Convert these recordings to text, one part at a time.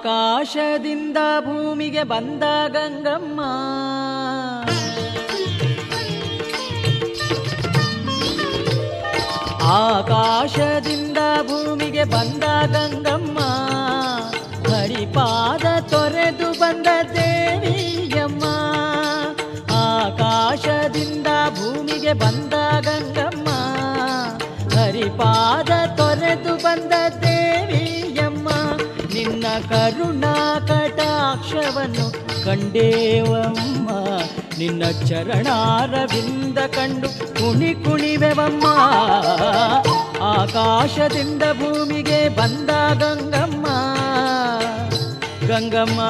ಆಕಾಶದಿಂದ ಭೂಮಿಗೆ ಬಂದ ಗಂಗಮ್ಮ, ಆಕಾಶದಿಂದ ಭೂಮಿಗೆ ಬಂದ ಗಂಗಮ್ಮ, ಹರಿಪಾದ ತೊರೆದು ಬಂದ ದೇವಿಯಮ್ಮ. ಆಕಾಶದಿಂದ ಭೂಮಿಗೆ ಬಂದ ಗಂಗಮ್ಮ, ಹರಿಪಾದ ತೊರೆದು ಬಂದ ದೇವಿಯಮ್ಮ. ನಿನ್ನ ಕರುಣಾ ಕಟಾಕ್ಷವನ್ನು ಕಂಡೇವಮ್ಮ, ನಿನ್ನ ಚರಣಾರವಿಂದ ಕಂಡು ಕುಣಿ ಕುಣಿವೆವಮ್ಮ. ಆಕಾಶದಿಂದ ಭೂಮಿಗೆ ಬಂದ ಗಂಗಮ್ಮ, ಗಂಗಮ್ಮ.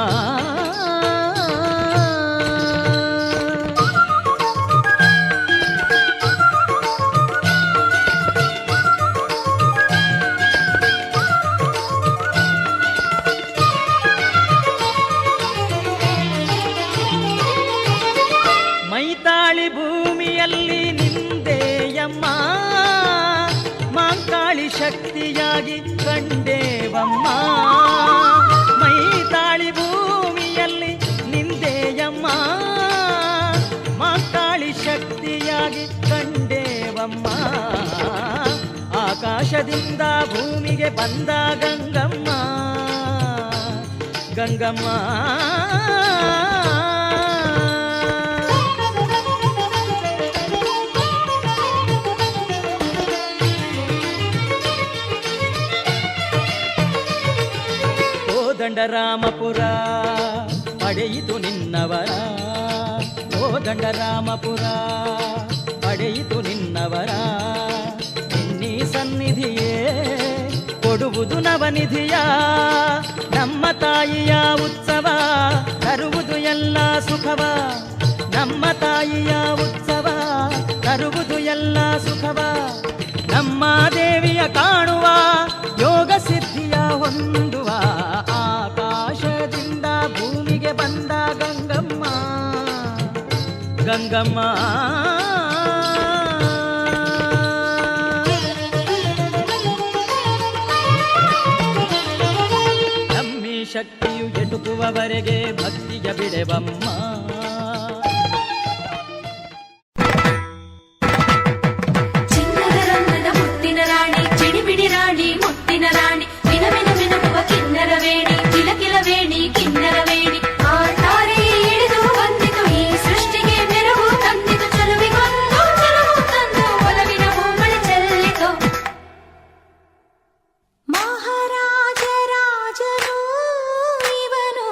ಮೈತಾಳಿ ಭೂಮಿಯಲ್ಲಿ ನಿಂದೆಯಮ್ಮ, ಮಾಂಕಾಳಿ ಶಕ್ತಿಯಾಗಿ ಕಂಡೇವಮ್ಮ. ಮೈತಾಳಿ ಭೂಮಿಯಲ್ಲಿ ನಿಂದೆಯಮ್ಮ, ಮಾಂಕಾಳಿ ಶಕ್ತಿಯಾಗಿ ಕಂಡೇವಮ್ಮ. ಆಕಾಶದಿಂದ ಭೂಮಿಗೆ ಬಂದ ಗಂಗಮ್ಮ, ಗಂಗಮ್ಮ. ದಂಡರಾಮಪುರ ಪಡೆಯಿತು ನಿನ್ನವರ, ಓ ದಂಡರಾಮಪುರ ಪಡೆಯಿತು ನಿನ್ನವರ. ನಿನ್ನೀ ಸನ್ನಿಧಿಯೇ ಕೊಡುವುದು ನವನಿಧಿಯ, ನಮ್ಮ ತಾಯಿಯ ಉತ್ಸವ ತರುವುದು ಎಲ್ಲ ಸುಖವ. ನಮ್ಮ ತಾಯಿಯ ಉತ್ಸವ ತರುವುದು ಎಲ್ಲ ಸುಖವ. ನಮ್ಮ ದೇವಿಯ ಕಾಣುವ ಯೋಗ ಸಿದ್ಧಿಯ ಹೊಂದುವ. ಆಕಾಶದಿಂದ ಭೂಮಿಗೆ ಬಂದ ಗಂಗಮ್ಮ, ಗಂಗಮ್ಮ. ನಮ್ಮಿ ಶಕ್ತಿಯು ಎಟುಕುವವರೆಗೆ ಭಕ್ತಿಯ ಬಿಡೆವಮ್ಮ. ರಾಣಿ ವಿನ ವಿನ ವಿನುವ ಕಿನ್ನರ ವೇಣಿ, ಕಿಲ ಕಿಲ ವೇಣಿ ಕಿನ್ನರ ವೇಣಿ. ಆ ತಾರೆ ಇಳಿದು ಬಂದಿತು ಈ ಸೃಷ್ಟಿಗೆ ಮೆರುಗು ತಂದಿತು, ಚಲುವಿಗೊಂದು ಚಲುವು ತಂದು ಒಲವಿನ ಹೂಮಳೆ ಚೆಲ್ಲಿತು. ಮಹಾರಾಜ ರಾಜನು ಇವನು,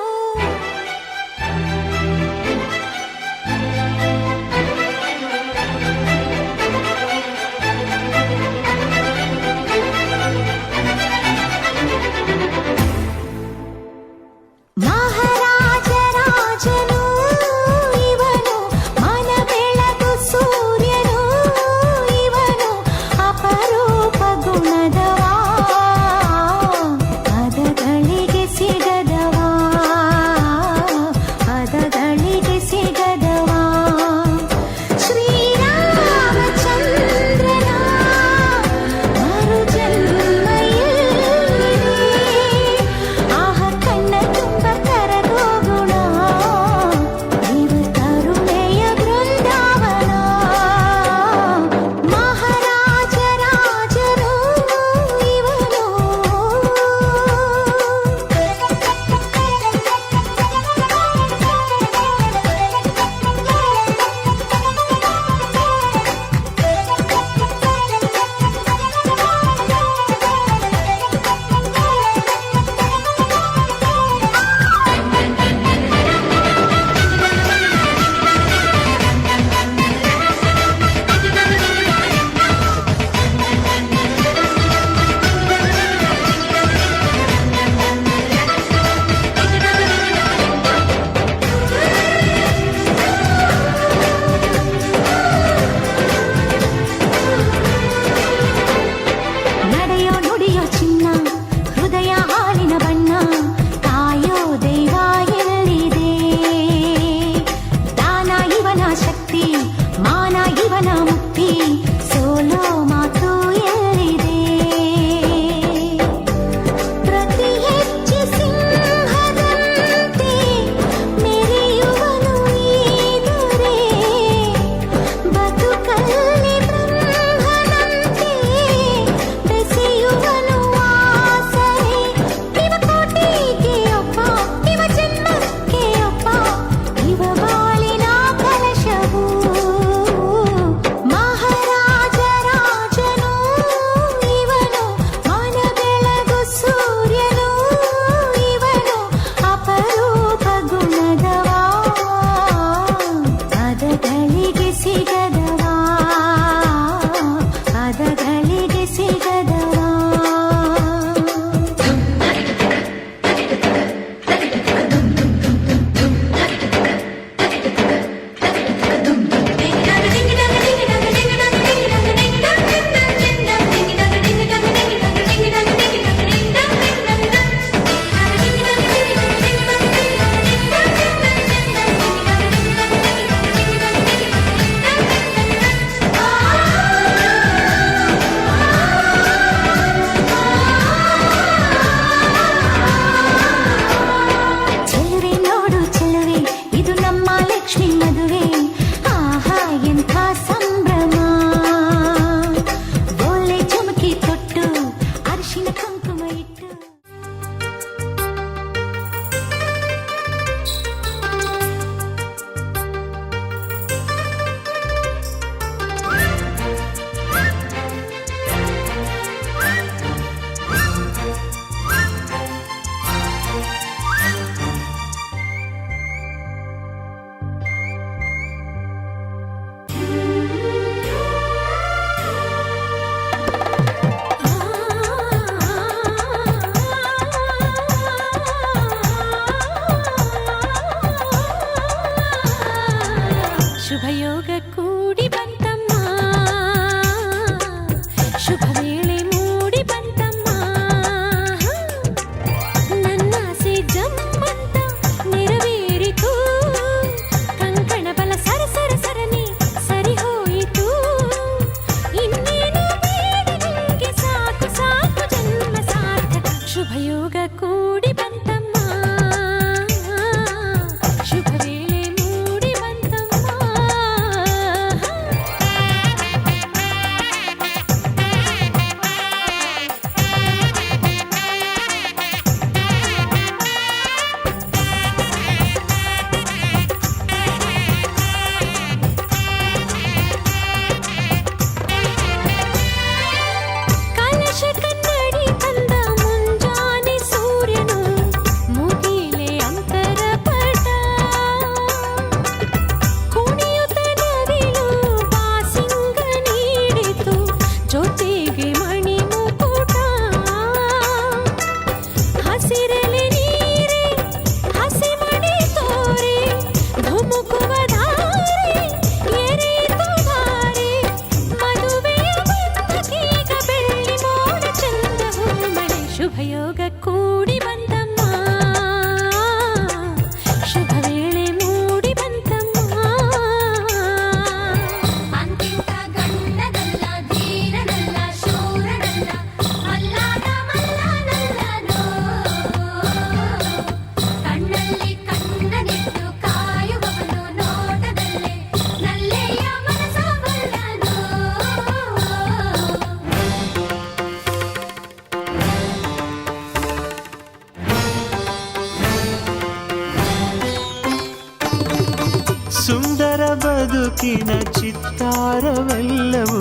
ಬದುಕಿನ ಚಿತ್ತಾರವೆಲ್ಲವೂ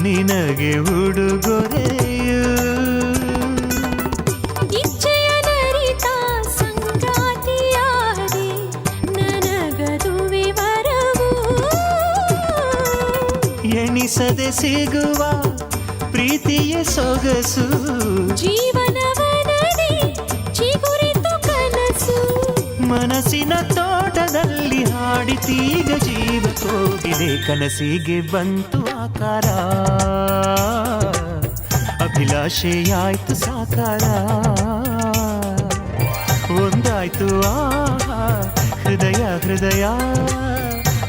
ನಿನಗೆ ಉಡುಗೊರೆಯು. ಇಚ್ಛೆಯ ನರಿತ ಸಂಗಾತಿಯಾದೆ ನನಗದು ವಿವರವು. ಎಣಿಸದೆ ಸಿಗುವ ಪ್ರೀತಿಯ ಸೊಗಸು ಜೀವನವನದಿ ಚಿಗುರಿತು ಕನಸು. ಮನಸ್ಸಿನ ತೋಟದಲ್ಲಿ ಹಾಡಿತೀಗ ಜೀವ ಕೋಗಿದೆ. ಕನಸಿಗೆ ಬಂತು ಆಕಾರ, ಅಭಿಲಾಷೆಯಾಯ್ತು ಸಾಕಾರ. ಒಂದಾಯ್ತು ಆಹಾ ಹೃದಯ ಹೃದಯ,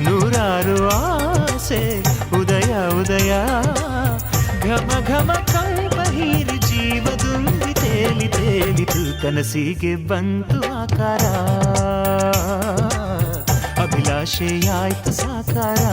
ನೂರಾರು ಆಸೆ ಉದಯ ಉದಯ. ಘಮ ಘಮ ಕಂಪ ಹೀರಿ ಜೀವ ತುಂಬಿ ತೇಲಿ ತೇಲಿತು. ಕನಸಿಗೆ ಬಂತು ಆಕಾರ, ಅಭಿಲಾಷೆಯಾಯ್ತು ಸಾಕಾರ.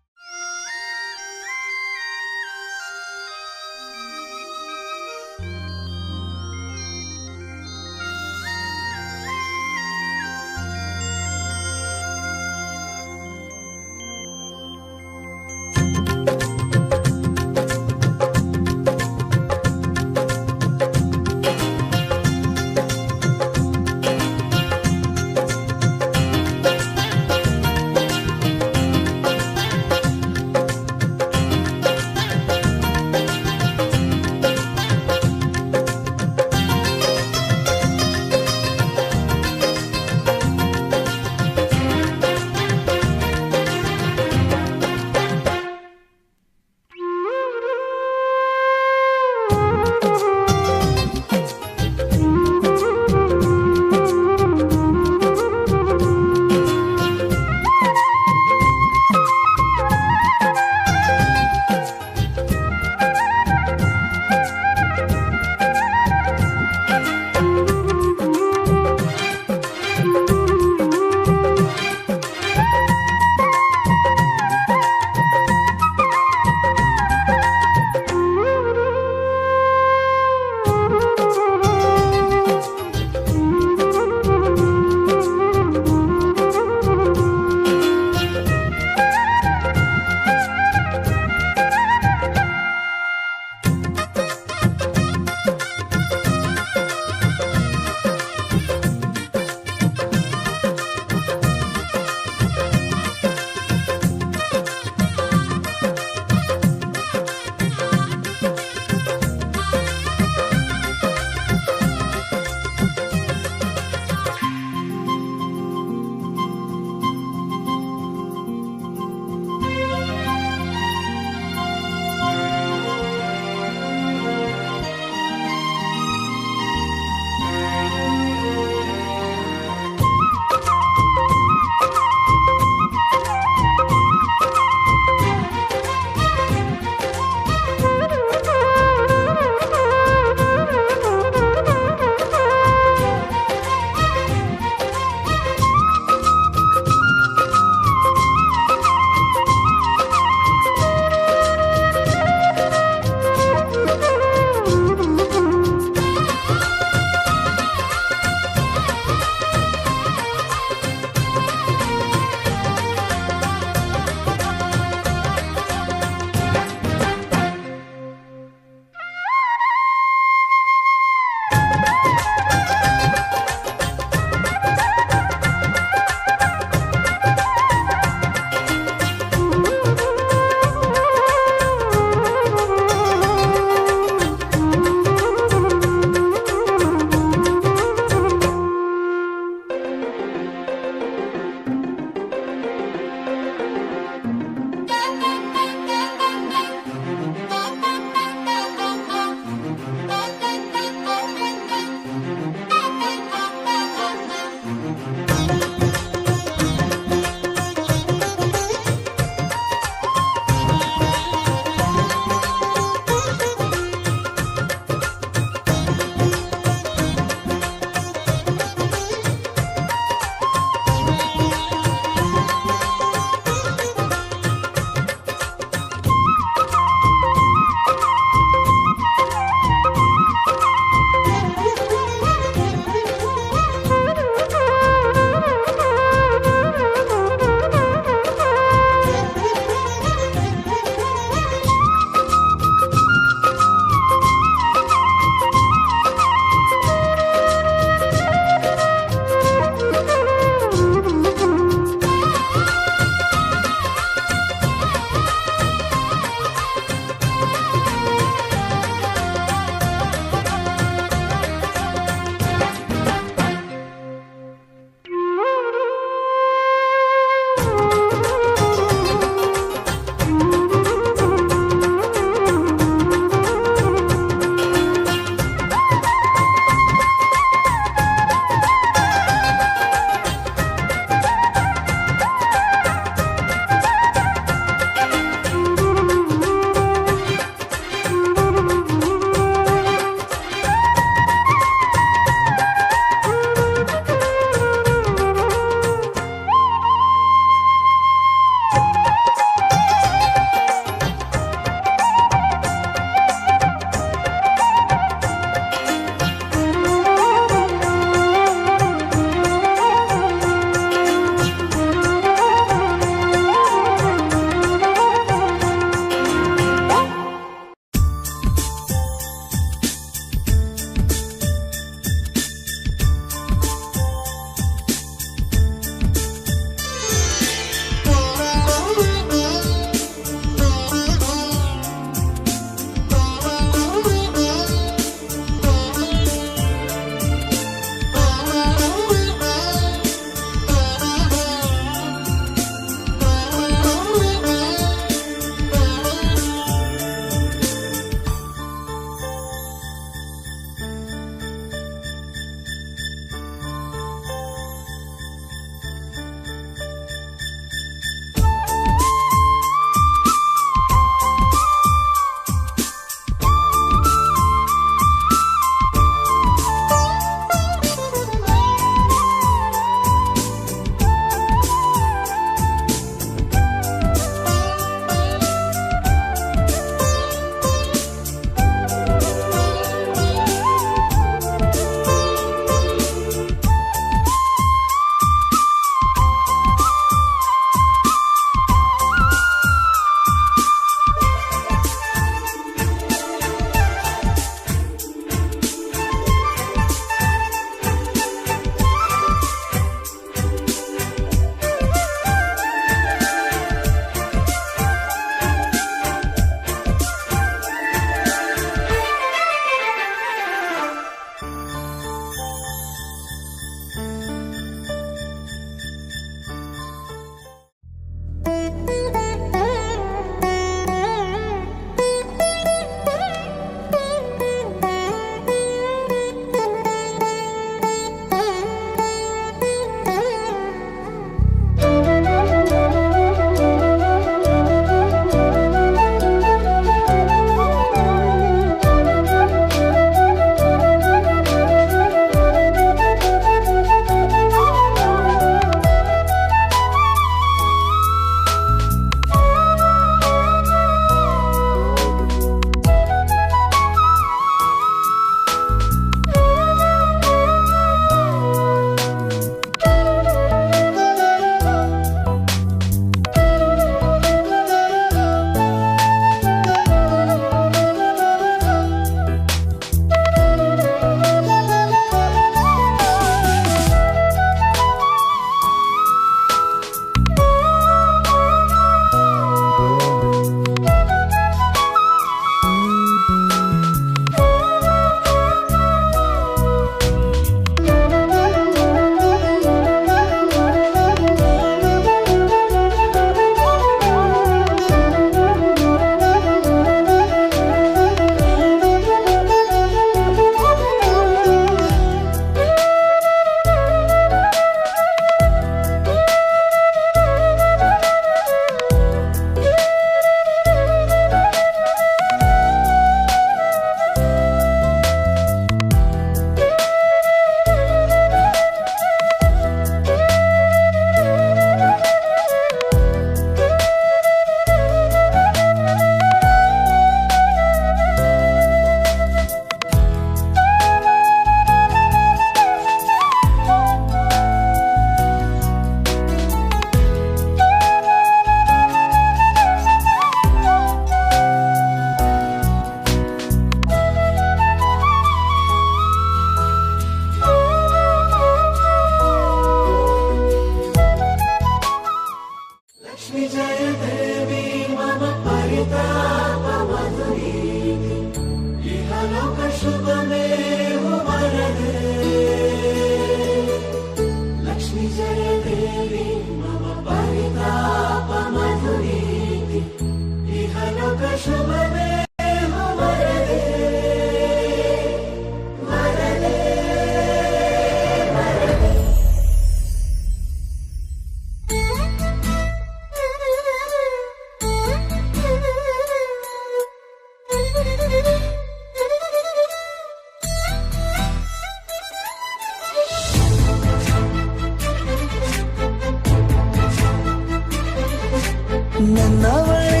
ನನ್ನವಳೆ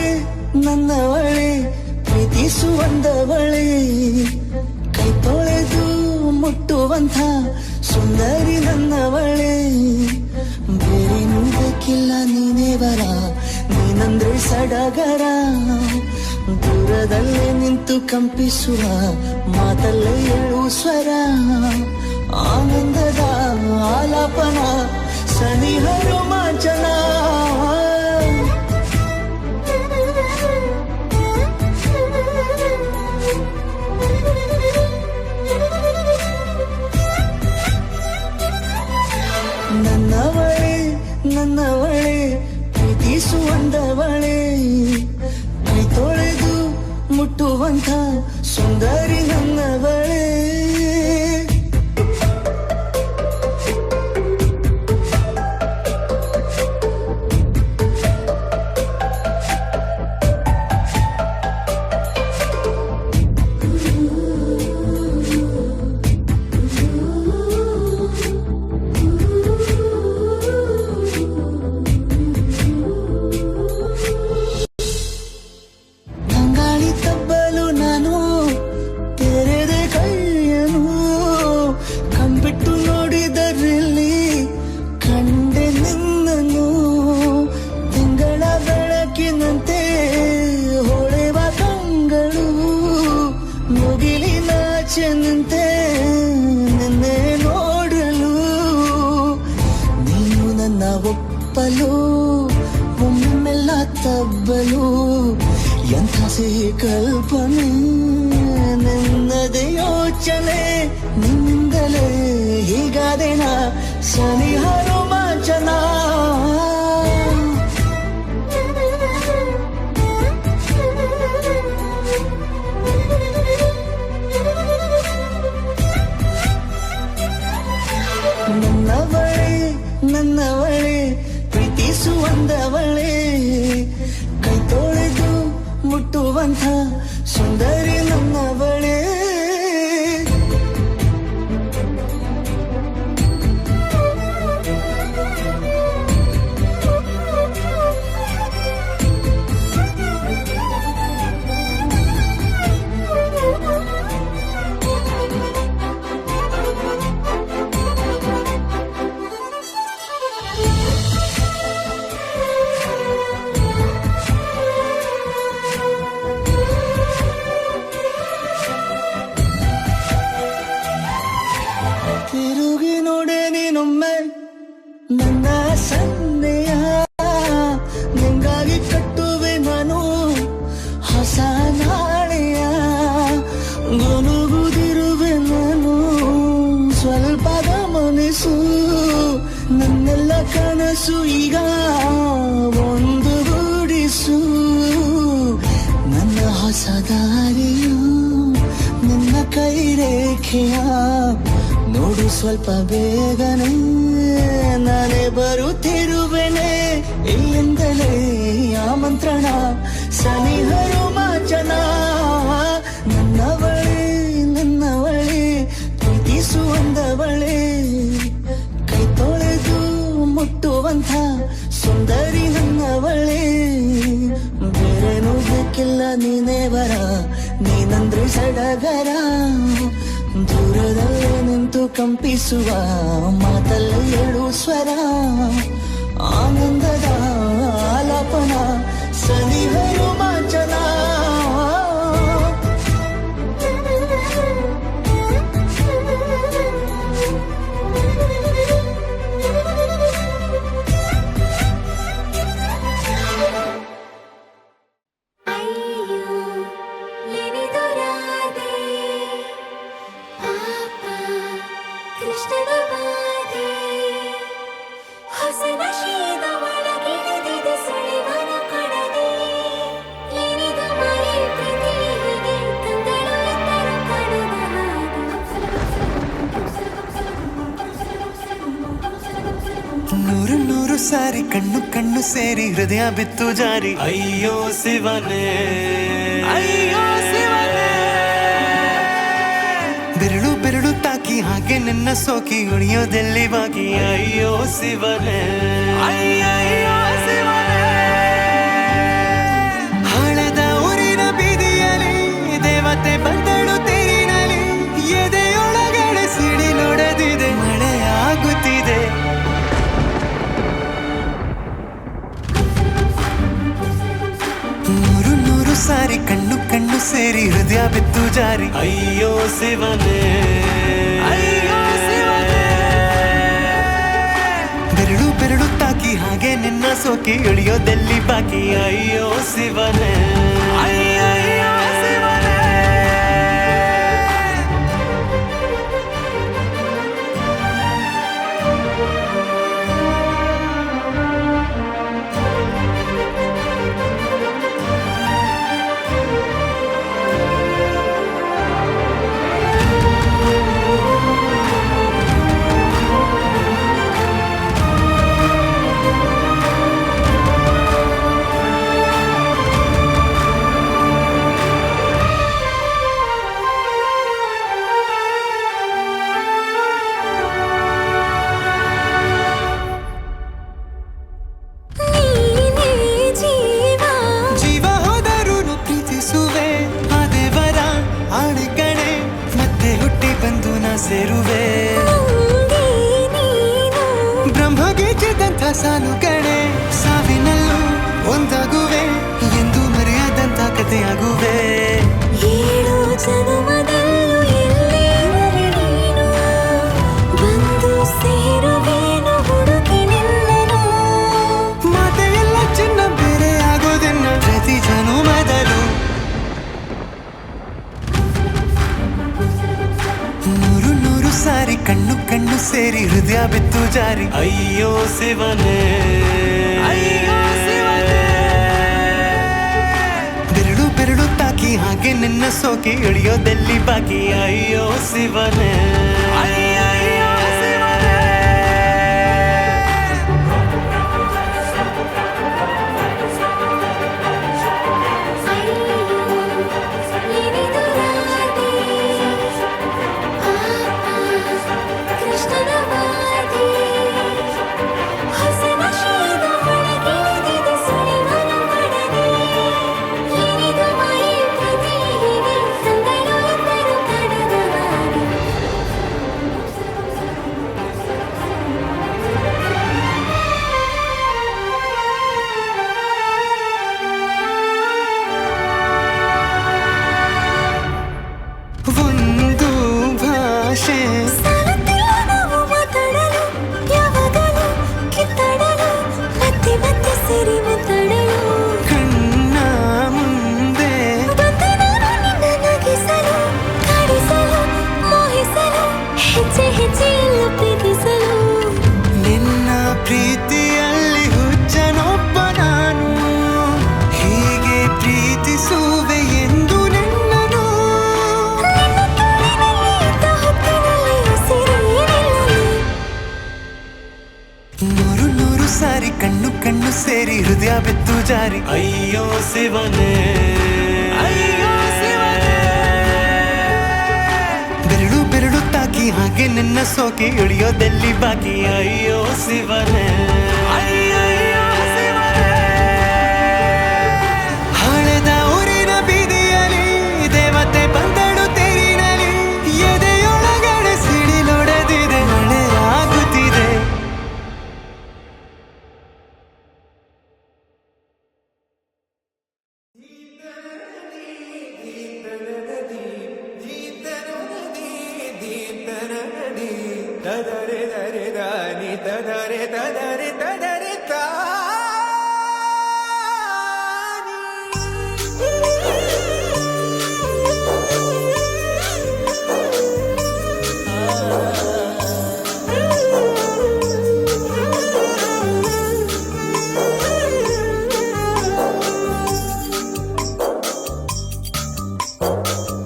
ನನ್ನವಳೆ ಪ್ರೀತಿಸುವಂದವಳೆ ಕೈ ತೊಳೆದು ಮುಟ್ಟುವಂಥ ಸುಂದರಿ ನನ್ನವಳೆ ಬೇರೆ ಬೇಕಿಲ್ಲ ನೀನೇ ಬರ ನೀನಂದ್ರೆ ಸಡಗರ ದೂರದಲ್ಲೇ ನಿಂತು ಕಂಪಿಸುವ ಮಾತಲ್ಲೇ ಏಳು ಸ್ವರ ಆನಂದದ ಆಲಾಪನ ಸನಿಹ ರೋಮಾಂಚನ ನನ್ನವಳೆ ನನ್ನವಳೆ ಪ್ರೀತಿಸುವಂದವಳೆ ಕೈ ತೊಳೆದು ಮುಟ್ಟುವಂಥ ಸುಂದರಿ ನನ್ನವಳೆ ತಂಗಾಳಿ ತಬ್ಬಲು ನಾನು ತೆರೆದೆ ಕೈಯನು ಕಂಬಿಟ್ಟು ನೋಡಿದರಲ್ಲಿ ಕಂಡೆ ನಿನ್ನನು ತಿಂಗಳ ಬೆಳಕಿನಂತೆ ಹೊಳೆವ ಕಂಗಳು ಮುಗಿಲಿನಾಚೆನಂತೆ ನಿನ್ನೆ ನೋಡಲು ನೀನು ನನ್ನ ಒಪ್ಪಲು ಒಮ್ಮೆಲ್ಲ ತಬ್ಬಲು ಎಂಥ ಸಿಹಿ ಕಲ್ಪನೆ ನಿನ್ನದೇ ಯೋಚನೆ ನಿನ್ನಿಂದಲೇ ಹೀಗಾದೆನ ಸನಿಹ ರೋಮಾಂಚನ ನನ್ನವಳೆ ನನ್ನವಳೆ ಪ್ರೀತಿಸುವಂದವಳೆ ಕೈ ತೊಳೆದು ಮುಟ್ಟುವಂಥ ಸುಂದರಿ ನನ್ನವಳೆ ತಿರುಗಿ ನೋಡೆ ನೀನೊಮ್ಮೆ ನನ್ನ ಸನ್ನೆಯ ನಿಂಗಾಗಿ ಕಟ್ಟುವೆ ನಾನು ಹೊಸ ನಾಳೆಯ ಗುನುಗುದಿರುವೆ ನಾನು ಸ್ವಲ್ಪ ಗಮನಿಸು ನನ್ನೆಲ್ಲ ಕನಸು ಈಗ ಒಂದು ಗೂಡಿಸು ನನ್ನ ಹೊಸ ದಾರಿಯು ನಿನ್ನ ಕೈ ರೇಖೆಯ ನೋಡು ಸ್ವಲ್ಪ ಬೇಗನೆ ನಾನೇ ಬರುತ್ತಿರುವೆನೆ ಇಲ್ಲಿಂದಲೇ ಆಮಂತ್ರಣ ಸನಿಹ ರೋಮಾಂಚನ ನನ್ನವಳೆ ನನ್ನವಳೆ ಪ್ರೀತಿಸುವಂದವಳೆ ಕೈ ತೊಳೆದು ಮುಟ್ಟುವಂಥ ಸುಂದರಿ ನನ್ನವಳೆ ಬೇರೇನೂ ಬೇಕಿಲ್ಲ ನೀನೇ ಬರ ನೀನಂದ್ರೆ ಸಡಗರ ದೂರದಲ್ಲೇ ನಿಂತು ಕಂಪಿಸುವ ಮಾತಲ್ಲೇ ಏಳು ಸ್ವರ ಆನಂದದ ಆಲಾಪನ ಸನಿಹ ರೋಮಾಂಚನ ಕೃಷ್ಣನ ಬಾಧೆ ಹೊಸ ನಶೀದ ಒಳಗಿನ ಸಾರಿ ಕಣ್ಣು ಕಣ್ಣು ಸೇರಿ ಹೃದಯ ಬಿತ್ತು ಜಾರಿ ಅಯ್ಯೋ ಶಿವನೇ ಅಯ್ಯೋ ಶಿವನೇ ಬೆರಳು ಬೆರಳು ತಾಕಿ ಹಾಗೆ ನಿನ್ನ ಸೋಕಿ ಉಳಿಯೋದೆಲ್ಲಿ ಬಾಕಿ ಅಯ್ಯೋ ಶಿವನೇ ಅಯ್ಯಯ್ಯೋ ಶಿವನೇ ಹಳದ ಊರಿನ ಬೀದಿಯಲ್ಲಿ ದೇವತೆ ಬಂದಳು ತೇರಿನಲ್ಲಿ ಎದೆಯೊಳಗಡೆ ಸಿಡಿಲೊಡೆದಿದೆ ಮಳೆಯಾಗುತ್ತಿದೆ ನೂರು ನೂರು ಸಾರಿ ಕಣ್ಣು ಕಣ್ಣು ಸೇರಿ ಹೃದಯ ಬಿತ್ತು ಜಾರಿ ಅಯ್ಯೋ ಶಿವನೇ ಅಯ್ಯೋ ಶಿವನೇ ಬೆರಳು ಬೆರಳು ತಾಕಿ ಹಾಗೆ ನಿನ್ನ ಸೋಕಿ ಇಳಿಯೋದೆಲ್ಲಿ ಬಾಕಿ ಅಯ್ಯೋ ಶಿವನೇ ಅಯ್ಯಯ್ಯೋ ಶಿವನೇ ಸೇರುವೆ ಬ್ರಹ್ಮಗೀಚಿದಂಥ ಸಾಲು ಕಡೆ ಸಾವಿನಲ್ಲೂ ಒಂದಾಗುವೆ ಎಂದು ಮರೆಯದಂಥ ಕಥೆಯಾಗುವೆ ಏಳು ಜನ್ಮದಲ್ಲೂ ಎಲ್ಲೇ ನೀನು ಬಂದು ಸೇರುವೇನು ಹುಡುಕಿ ನಿನ್ನನು ಮಾತೆ ಎಲ್ಲ ಚಿನ್ನ ಬೇರೆ ಆಗೋದನ್ನ ಪ್ರತಿ ಜನುಮದಲ್ಲೂ ನೂರು ನೂರು ಸಾರಿ ಕಣ್ಣು ಕಣ್ಣು ಸೇರಿ ಹೃದಯ ಬಿತ್ತು ಜಾರಿ ಅಯ್ಯೋ ಶಿವನೇ ಅಯ್ಯೋ ಶಿವನೇ ಬೆರಳು ಬೆರಳು ತಾಕಿ ಹಾಗೆ ನಿನ್ನ ಸೋಕಿ ಇಳಿಯೋದೆಲ್ಲಿ ಬಾಕಿ ಅಯ್ಯೋ ಶಿವನೇ ಅಯ್ಯಯ್ಯೋ ಶಿವನೇ ಕೃಷ್ಣನ ವಾದಿ ಹಸನ ಶೀದ ಹೊಳಗಿಳಿದಿದೆ ಸುಳಿವನ ಪಡದೆ ಏನಿದು ಮಾಯೆ ಪ್ರತಿ ಹೀಗೆ ಸಂಗಳು ಎಂದರು ಕಡದವಾಗಿ ಒಂದು ಭಾಷೆ ಸಾಲುತ್ತಿಲ್ಲ ನಾವು ಮಾತಾಡಲು ಯಾವಾಗಲೂ ಕಿತ್ತಾಡಲು ಮತ್ತೆ ಮತ್ತೆ ಸೇರಿ ಮಾತಾಡಲು ಕಣ್ಣ ಮುಂದೆ ಬಂದೆ ನಾನು ನಿನ್ನ ನಗಿಸಲು ಕಾಡಿಸಲು ಮೋಹಿಸಲು ಹೆಜ್ಜೆ ಹೆಜ್ಜೆಯಲ್ಲ ಪ್ರೀತಿಸಲು ನಿನ್ನ ಪ್ರೀತಿಯಲ್ಲಿ ಹುಚ್ಚನೊಬ್ಬ ನಾನು ಹೀಗೆ ಪ್ರೀತಿಸುವೆ ಎಂದು ನಿನ್ನನು ನಿನ್ನ ತೋಳಿನಲ್ಲಿ ಇದ್ದ ಹೊತ್ತಿನಲ್ಲಿ ಉಸಿರೇನಿಲ್ಲಲು ನೂರು ನೂರು ಸಾರಿ ಕಣ್ಣು ಕಣ್ಣು ಸೇರಿ ಹೃದಯ ಬಿತ್ತು ಜಾರಿ ಅಯ್ಯೋ ಶಿವನೇ ಅಯ್ಯೋ ಶಿವನೇ ಬೆರಳು ಬೆರಳು ತಾಕಿ ಹಾಗೆ ನಿನ್ನ ಸೋಕಿ ಇಳಿಯೋದೆಲ್ಲಿ ಬಾಕಿ ಅಯ್ಯೋ ಶಿವನೇ ಅಯ್ಯಯ್ಯೋ ಶಿವನೇ ಹಳೆದ ಊರಿನ ಬೀದಿಯಲ್ಲಿ ದೇವತೆ ಬಂದಳು ತೇರಿನಲ್ಲಿ ಎದೆಯೊಳಗಡೆ ಸಿಡಿಲೊಡೆದಿದೆ ಮಳೆಯಾಗುತ್ತಿದೆ ತದರೆ ದರೆ ದಾನಿ ತದರೆ ತದರೆ ತದರೆ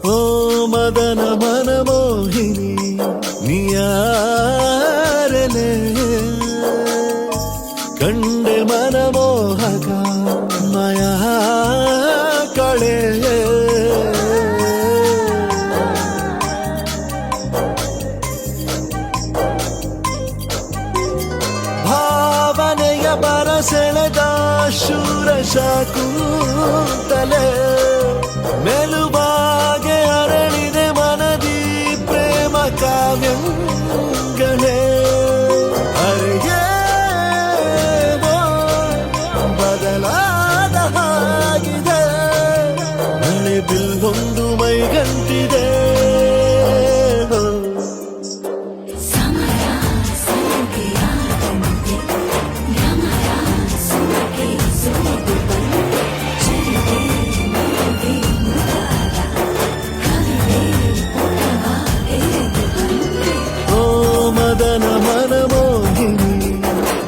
ಓ ಮದನ ಮನಮೋಹಿನಿ ನಿಯಾರಲೆ ಶೂರಶಕುಂತಲೆ ಮೆಲುಬಾಗೆ ಅರಳಿದೆ ಮನದಿ ಪ್ರೇಮ ಕಾವ್ಯಗಳೇ ಅರಿಗೇವೋ ಬದಲಾದ ಹಾಗಿದೆ ಮಳೆ ಬಿಲ್ಲೊಂದು ಮೈಗಂಟಿದೆ ಸಮಯ ಸಂಖ್ಯೆಯಾದಂತೆ ಭ್ರಮರ ಸುಮಗೆ ಸುರಿದು ಬಂದೆ ಚರಿತೆ ನೋವೆ ಮುದಾದ ಕವಿತೆ ಪುಟವ ಎರೆದು ಬಂದೆ ಓ ಮದನ ಮನಮೋಹಿನಿ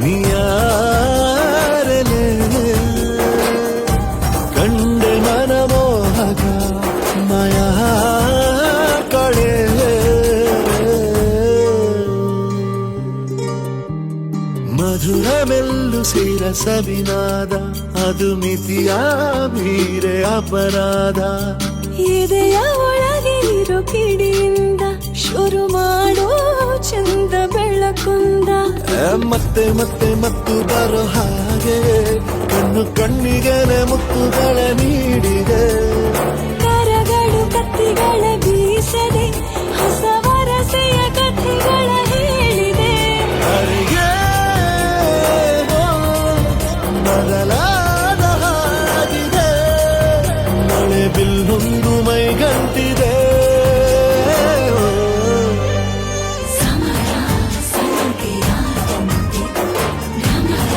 ನೀಯಾರಲೆ ಕಂಡೆ ಮನಮೋಹಕ ಮಯ ಕಳೆ ಮಧುರ ಮೆಲ್ಲು ಸಿರ ಸವಿನಾದ ಅದು ಮಿತಿಯ ಮೀರೆ ಅಪರಾಧ ಎದೆಯ ಒಳಗೆ ಇರೋ ಕಿಡಿಯಿಂದ ಶುರು ಮಾಡೋ ಚಂದ ಬೆಳಕುಂದ ಮತ್ತೆ ಮತ್ತೆ ಮತ್ತು ಬರೋ ಹಾಗೆ ಕಣ್ಣು ಕಣ್ಣಿಗೆನೆ ಮುತ್ತುಗಳ ನೀಡಿದೆ ಕರಗಳು ಕತ್ತಿಗಳ ಬೀಸದೆ ಹೊಸ ವರಸೆಯ ಕಥೆಗಳ ಹೇಳಿದೆ ಅರಿಗೇವೋ ಬದಲಾದ ಹಾಗಿದೆ ಮಳೆ ಬಿಲ್ಲೊಂದು ಮೈಗಂಟಿದೆ ಸಮಯ ಸಂಖ್ಯೆಯಾದಂತೆ ಭ್ರಮರ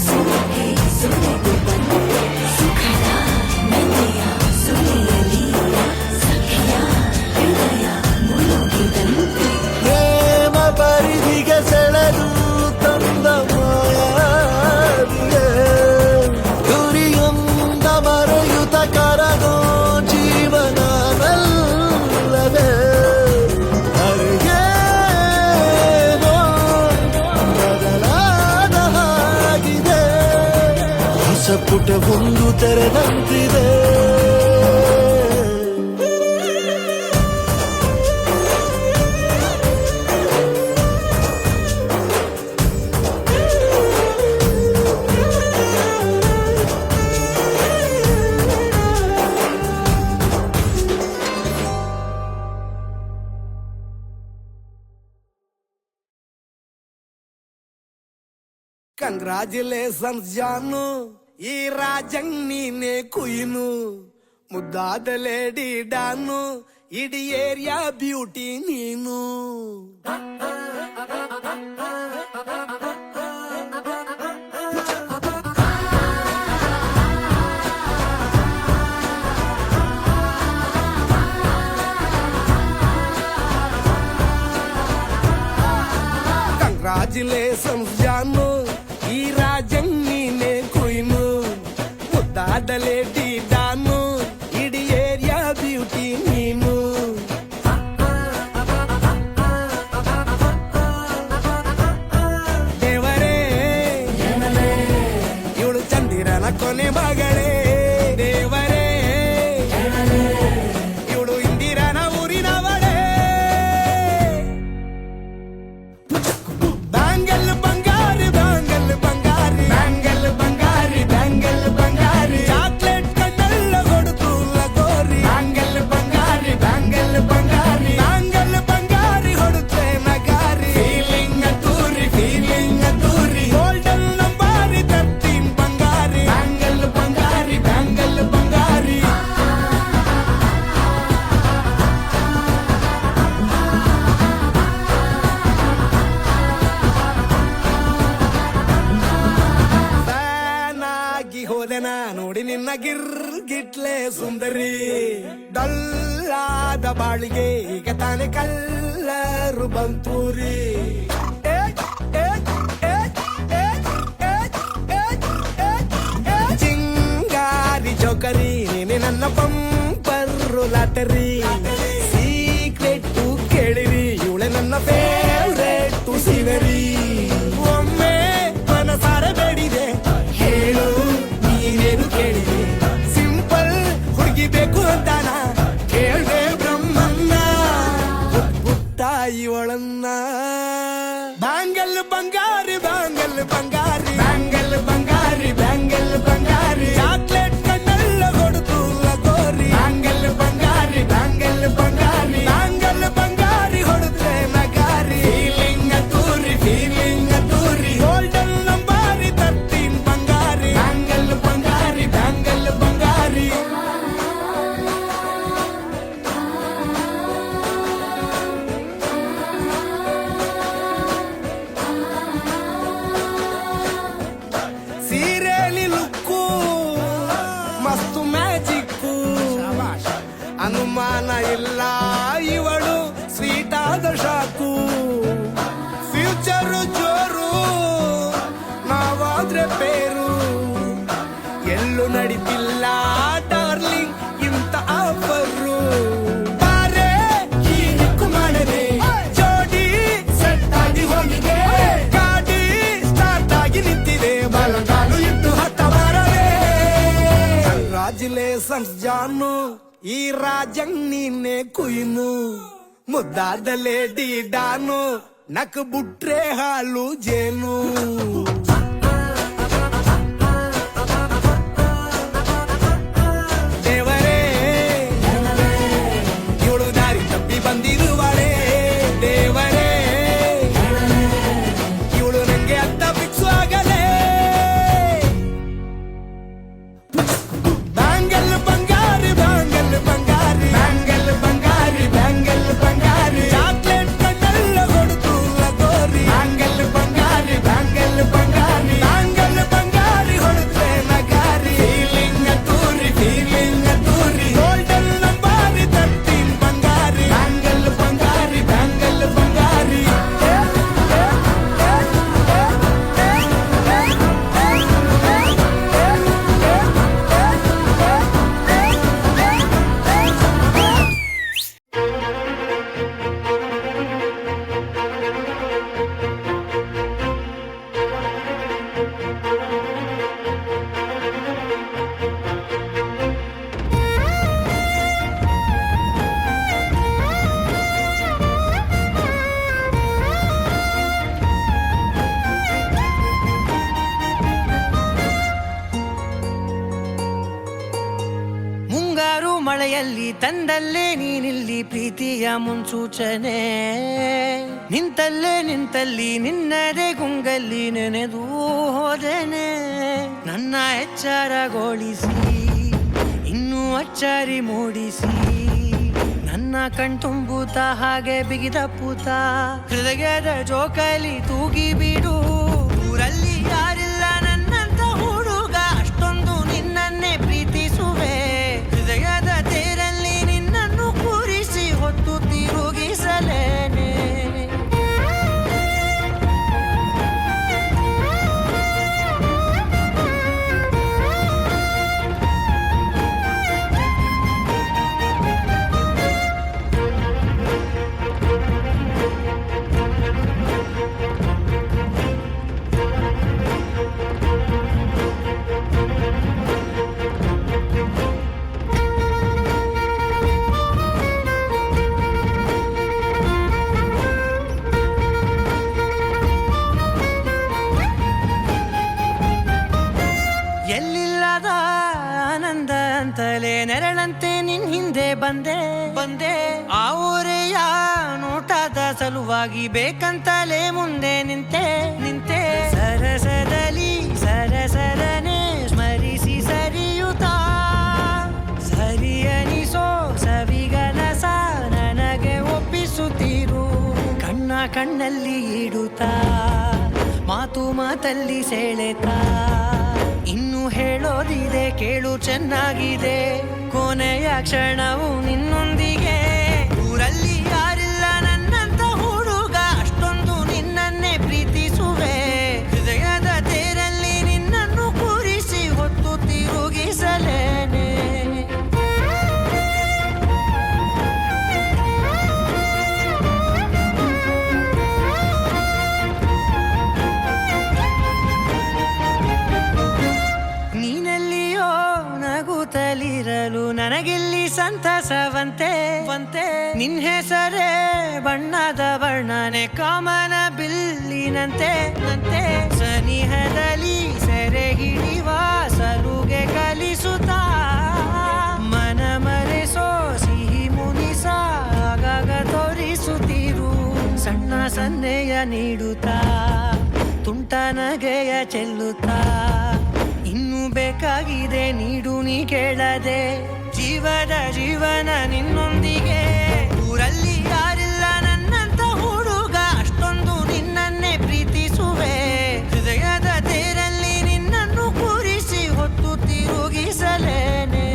ಸುಮಗೆ ಸುರಿದು ಬಂದೆ ಸುಖದ ಮೆಲ್ಲೆಯ ಸುಳಿಯಲಿ ಸಖಿಯ ಹೃದಯ ಮುಳುಗಿದಂತೆ ಪ್ರೇಮ ಪರಿಧಿಗೆ ಸೆಳೆದು ತಂದ ಮಾಯಾವಿಗೆ ಗುರಿಯೊಂದ ಮರೆಯುತ ಕರಗೋ ಜೀವನವಲ್ಲವೇ ಅರಿಗೇನೋ ಬದಲಾದ ಹಾಗಿದೆ ಹೊಸ ಪುಟವೊಂದು ತೆರೆದಂತಿದೆ ಕಂಗ್ರಾಚುಲೇಷನ್ಸ್ ಜಾನು ಈ ರಾಜಂಗ್ ನೀನೆ ಕುಯ್ನು ಮುದ್ದಾದ ಲೇಡಿ ಡಾನು ಇಡೀ ಏರಿಯಾ ಬ್ಯೂಟಿ ನೀನು ಕಂಗ್ರಾಚುಲೇಷನ್ಸ್ ಜಾನು ಈ ರಾಜಂಗ್ ನೀನೆ ಕುಯ್ನು ಮುದ್ದಾದ ಲೇಡಿ ಡಾನು ಇಡೀ ಏರಿಯಾ ಬ್ಯೂಟಿ ನೀನು ದೇವರೇ ಇವಳು ಚಂದಿರನ ಕೊನೆ ಮಗಳೇ ದೇವರೇ ಇವಳು ಇಂದಿರನ ಊರಿನವಳೇ ಬ್ಯಾಂಗಲ್ ಬಂಗಾರಿ ಬ್ಯಾಂಗಲ್ ಬಂಗಾರಿ ಬ್ಯಾಂಗಲ್ ಬಂಗಾರಿ ಬ್ಯಾಂಗಲ್ ಬಂಗಾರಿ ಚಾಕ್ಲೇಟ್ ಕಣ್ಣೆಲ್ಲ ಕೊಡುತ್ತು ಲಗೋರಿ ಬ್ಯಾಂಗಲ್ ಬಂಗಾರಿ ಬ್ಯಾಂಗಲ್ ಬಂಗಾರಿ ಬ್ಯಾಂಗಲ್ ಬಂಗಾರಿ ಹೊಡುತ್ತೆ ನಗಾರಿ ಫೀಲಿಂಗ್ ಅದ್ದೂರಿ ಗೋಲ್ಡನ್ ನಂಬಾರಿ 13 ಬಂಗಾರಿ ಬ್ಯಾಂಗಲ್ ಬಂಗಾರಿ ಬ್ಯಾಂಗಲ್ ಬಂಗಾರಿ ಫ್ಯಾನ್ ಆಗಿ ಹೋದೆ ನಾ ನೋಡಿ ನಿನ್ನ ಗಿರ್ಗಿಟ್ಲೆ ಸುಂದರಿ ಡಲ್ಲಾದ ಬಾಳಿಗೆ ಈಗ ತಾನೆ ಕಲ್ಲರು ಬಂತೂರಿ ಚಿಂಗಾರಿ ಜೋಕರಿ ನೀನೆ ನನ್ನ ಬಂಪರು ಲಾಟರಿ ಸೀಕ್ರೆಟ್ ಕೇಳಿರಿ ಇವಳೆ ನನ್ನ ಫೇವ್ರೇಟ್ ಸಿಗರಿ ಒಮ್ಮೆ ಮನಸಾರೆ ಬೇಡಿದೆ ಹೇಳು ನೀನೇನು ಕೇಳಿದೆ ಸಿಂಪಲ್ ಹುಡುಗಿ ಬೇಕು ಅಂತಾನ ಕೇಳ್ದೆ ಬ್ರಹ್ಮನ್ನ ಪುಟ್ಟ ಇವಳನ್ನ ಇಲ್ಲ ಇವಳು ಸ್ವೀಟ್ ಆದ ಶಾಕು ಫ್ಯೂಚರು ಜೋರು ನಾವಾದ್ರೆ ಪೇರು ಎಲ್ಲೂ ನಡೀತಿಲ್ಲ ಡಾರ್ಲಿಂಗ್ ಇಂತ ಆಫರು ಬಾರೆ ಈ ದಿಕ್ಕು ಮಾಡದೆ ಜೋಡಿ ಸೆಟ್ ಆಗಿ ಹೋಗಿದೆ ಗಾಡಿ ಸ್ಟಾರ್ಟ್ ಆಗಿ ನಿಂತಿದೆ ಬಲಗಾಲು ಇಟ್ಟು ಹತ್ತ ಬಾರದೆ ಕಂಗ್ರಾಚುಲೇಷನ್ಸ್ ಜಾನು ಈ ರಾಜಂಗ್ ನೀನೆ ಕುಯ್ನು ಮುದ್ದಾದ ಲೇಡಿ ಡಾನು ನಕ್ ಬುಟ್ರೆ ಹಾಲು ಜೇನು ದೇವರೇ ಇವಳು ದಾರಿ ತಪ್ಪಿ ಬಂದಿರುವಳೆ ದೇವರೇ ಇವಳು ನಂಗೆ ಅಂತ ಫಿಕ್ಸು ಆಗಲೇ ಬ್ಯಾಂಗಲ್ ಬಂಗಾರಿ ಬ್ಯಾಂಗಲ್ ಬಂಗಾರಿ ಬ್ಯಾಂಗಲ್ ಬಂಗಾರಿ ಬ್ಯಾಂಗಲ್ ಬಂಗಾರಿ ಚಾಕ್ಲೇಟ್ ಕಣ್ಣಲ್ಲ ಕೊಡುತ್ತು ಲಗೋರಿ ಬ್ಯಾಂಗಲ್ ಬಂಗಾರಿ ಬ್ಯಾಂಗಲ್ ಬಂಗಾರಿ ಬ್ಯಾಂಗಲ್ ಬಂಗಾರಿ ಹೊಡುತ್ತೆ ನಗಾರಿ ಫೀಲಿಂಗ್ ತೂರಿ ಗೋಲ್ಡನ್ ನಂಬಾರಿ 13 ಬಂಗಾರಿ ಬ್ಯಾಂಗಲ್ ಬಂಗಾರಿ ಬ್ಯಾಂಗಲ್ ಬಂಗಾರಿ ಮುಂಗಾರು ಮಳೆಯಲ್ಲಿ ತಂದಲ್ಲೇ ನೀನಿಲ್ಲಿ ಪ್ರೀತಿಯ ಮುನ್ಸೂಚನೆ ನಿಂತಲ್ಲಿ ನಿನ್ನದೇ ಗುಂಗಲ್ಲಿ ನೆನೆದು ಹೋದೆನೆ ನನ್ನ ಎಚ್ಚರಗೊಳಿಸಿ ಇನ್ನೂ ಅಚ್ಚರಿ ಮೂಡಿಸಿ ನನ್ನ ಕಣ್ತುಂಬುತ್ತ ಹಾಗೆ ಬಿಗಿದ ಪೂತ ಹೃದಯದ ಜೋಕಾಲಿ ತೂಗಿ ಬಿಡು ಊರಲ್ಲಿ ಯಾರಿಲ್ಲ ನನ್ನಂತ ಹುಡುಗ ಅಷ್ಟೊಂದು ನಿನ್ನನ್ನೇ ಪ್ರೀತಿಸುವೆ ಹೃದಯದ ತೇರಲ್ಲಿ ನಿನ್ನನ್ನು ಕೂರಿಸಿ ಹೊತ್ತು ತಿರುಗಿಸಲೇನೆ ಎಲ್ಲಿಲ್ಲದ ಆನಂದ ಅಂತಲೇ ನೆರಳಂತೆ ನಿನ್ ಹಿಂದೆ ಬಂದೆ ಆ ಊರೆಯ ನೋಟದ ಸಲುವಾಗಿ ಬೇಕಂತಲೇ ಮುಂದೆ ನಿಂತೆ ಸರಸದಲ್ಲಿ ಸರಸರನೆ ಸ್ಮರಿಸಿ ಸರಿಯುತ್ತಾ ಸರಿಯನಿಸೋ ಸವಿಗನಸ ನನಗೆ ಒಪ್ಪಿಸುತ್ತೀರು ಕಣ್ಣಲ್ಲಿ ಇಡುತ್ತಾ ಮಾತಲ್ಲಿ ಸೆಳೆತಾ ಇನ್ನು ಹೇಳೋದಿದೆ ಕೇಳು ಚೆನ್ನಾಗಿದೆ ಕೊನೆಯ ಕ್ಷಣವು ನಿನ್ನೊಂದಿಗೆ ಊರಲ್ಲಿ ಯಾರಿಲ್ಲ ನನ್ನಂತ ಹುಡುಗ ಅಷ್ಟೊಂದು ನಿನ್ನನ್ನೇ ಪ್ರೀತಿಸುವೆ ಹೃದಯದ ತೇರಲ್ಲಿ ನಿನ್ನನ್ನು ಕೂರಿಸಿ ಹೊತ್ತು ತಿರುಗಿಸಲೇನೆ ನೀನೆಲ್ಲಿಯೋ ನಗುತ್ತಲಿರಲು ನನಗಿಲ್ಲಿ ಸಂತಸವಂತೆ ನಿನ್ ಹೆಸರೇ ಬಣ್ಣದ ವರ್ಣನೆ ಕಾಮನ ಬಿಲ್ಲಿನಂತೆ ಸನಿಹದಲ್ಲಿ ಸೆರೆ ಹಿಡಿಯುವ ಸಲುಗೆ ಕಲಿಸುತ್ತಾ ಮನ ಮರೆಸೋ ಸಿಹಿ ಮುನಿಸ ಆಗಾಗ ತೋರಿಸುತ್ತಿರು ಸಣ್ಣ ಸನ್ನೆಯ ನೀಡುತ್ತಾ ತುಂಟ ನಗೆಯ ಚೆಲ್ಲುತ್ತಾ ಇನ್ನು ಬೇಕಾಗಿದೆ ನೀಡು ನೀ ಕೇಳದೆ ಜೀವನ ನಿನ್ನೊಂದಿಗೆ ಊರಲ್ಲಿ ಯಾರಿಲ್ಲ ನನ್ನಂತ ಹುಡುಗ ಅಷ್ಟೊಂದು ನಿನ್ನನ್ನೇ ಪ್ರೀತಿಸುವೆ ಹೃದಯದ ತೇರಲ್ಲಿ ನಿನ್ನನ್ನು ಕೂರಿಸಿ ಹೊತ್ತು ತಿರುಗಿಸಲೇನೆ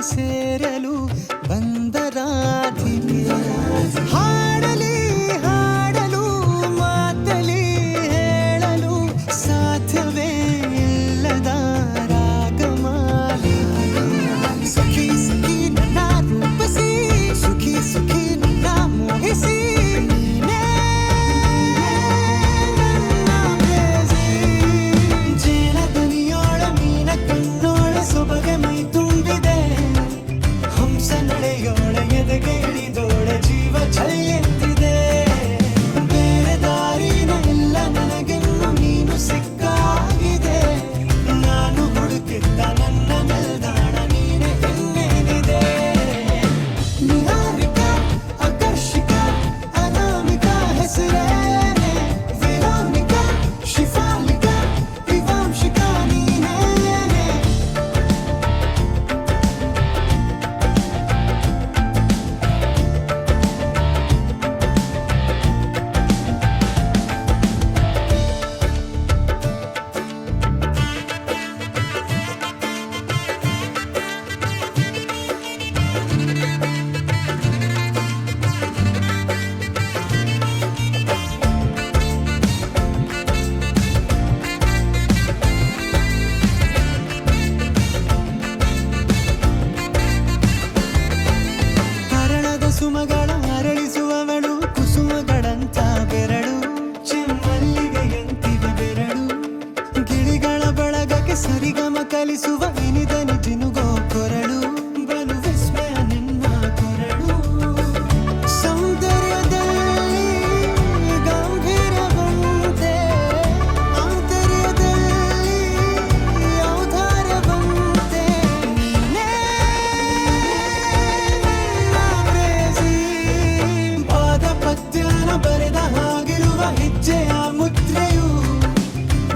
ಸೇರಲು ಬಂದ ರಾಧಿಕೆ ಹಾಡಲಿ ಹಾಡಲು ಮಾತಲಿ ಹೇಳಲು ಸಾಧ್ಯವೇ ಇಲ್ಲದ ರಾಗಮಾಲಿಕೆ ಸುಖಿ ಸುಖಿ ನನ್ನ ರೂಪಸಿ ಸುಖಿ ಸುಖಿ ನನ್ನ ಮೋಹಿಸಿ ನೀನೇ ನನ್ನ ಪ್ರೇಯಸಿ. ಜೇಲದನಿಯೋಳ ಮೀನ ಕಣ್ಣೋಳ ಸೊಬಗೆ ಮೈ ತುಂಬಿದೆ ಹಂಸ ನಡೆಯೋಳ ಎದೆಗೆ ಇಳಿದೋಳ ಜೀವ ಛಲ್ಲೆಂದಿದೆ ಬೇರೆ ದಾರಿನ ಇಲ್ಲ ನನಗೆನ್ನು ನೀನು ಸಿಕ್ಕಾಗಿದೆ ನಾನು ಹುಡುಕಿದ್ದ ನನ್ನ ನಿಲ್ದಾಣ ನೀನೆ ಇನ್ನೇನಿದೆ ನಿಹಾರಿಕ ಆಕರ್ಷಿಕ ಅನಾಮಿಕ ಹೆಸರೇನೆ ವೆರೋನಿಕ ಶಿಫಾಲಿಕ ವಿವಾಂಶಿಕ ನೀನೇನೆ ಹರಣದ ಸುಮಗಳ ಅರಳಿಸುವವಳು ಕುಸುಮಗಳಂತ ಬೆರಳು ಚೆಮ್ಮಲ್ಲಿಗೆಯಂತಿವೆ ಬೆರಳು ಗಿಳಿಗಳ ಬಳಗಕ್ಕೆ ಸರಿಗಮ ಕಲಿಸುವ ಇನಿದನಿ ಜಿನುಗೋ ಕೊರಳು ಬಲು ವಿಸ್ಮಯ ನಿನ್ನ ಕೊರಳು ಸೌಂದರ್ಯದಲ್ಲಿ ಗಂಭೀರವಂತೆ ಆಂತರ್ಯದಲ್ಲಿ ಔದಾರ್ಯವಂತೆ ನೀನೇ ಪ್ರೇಯಸಿ. ಪಾದ ಪದ್ಯನ ಬರೆದ ಹಾಗಿರುವ ಹೆಜ್ಜೆಯ ಮುದ್ರೆಯು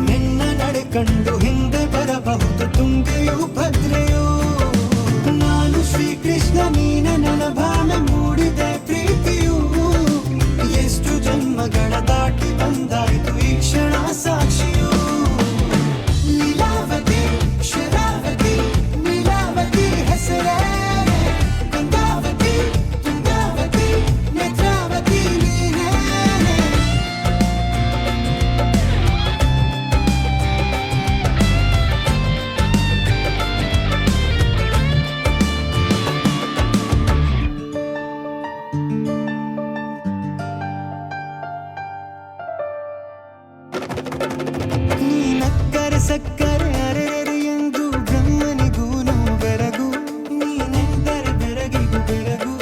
ನಿನ್ನ ನಡೆ ಕಂಡು ಹಿಂದೆ ಬರಬಹುದು ತುಂಗೆಯು ಭದ್ರೆಯು ನಾನು ಶ್ರೀಕೃಷ್ಣ ನೀನ ನನ್ನ ಭಾವನೆ ಮೂಡಿದೆ ಪ್ರೀತಿಯು ಎಷ್ಟು ಜನ್ಮಗಳ ದಾಟಿ ಬಂದಾಯಿತು ಈ ಕ್ಷಣ ಸಾಕ್ಷಿಯು ಲೀಲಾವತಿ ಶರಾವತಿ ನೀಲಾವತಿ ಹೆಸರೇನೆ ಗಂಗಾವತಿ ತುಂಗಾವತಿ ನೇತ್ರಾವತಿ ನೀನೇನೆ ನೀ ನಕ್ಕರೆ ಸಕ್ಕರೆ ಅರೆರೆ ಎಂದು ಬ್ರಹ್ಮನಿಗೂ ಬೆರಗು ನೀನೆಂದರೆ ಬೆರಗಿಗೂ ಬೆರಗು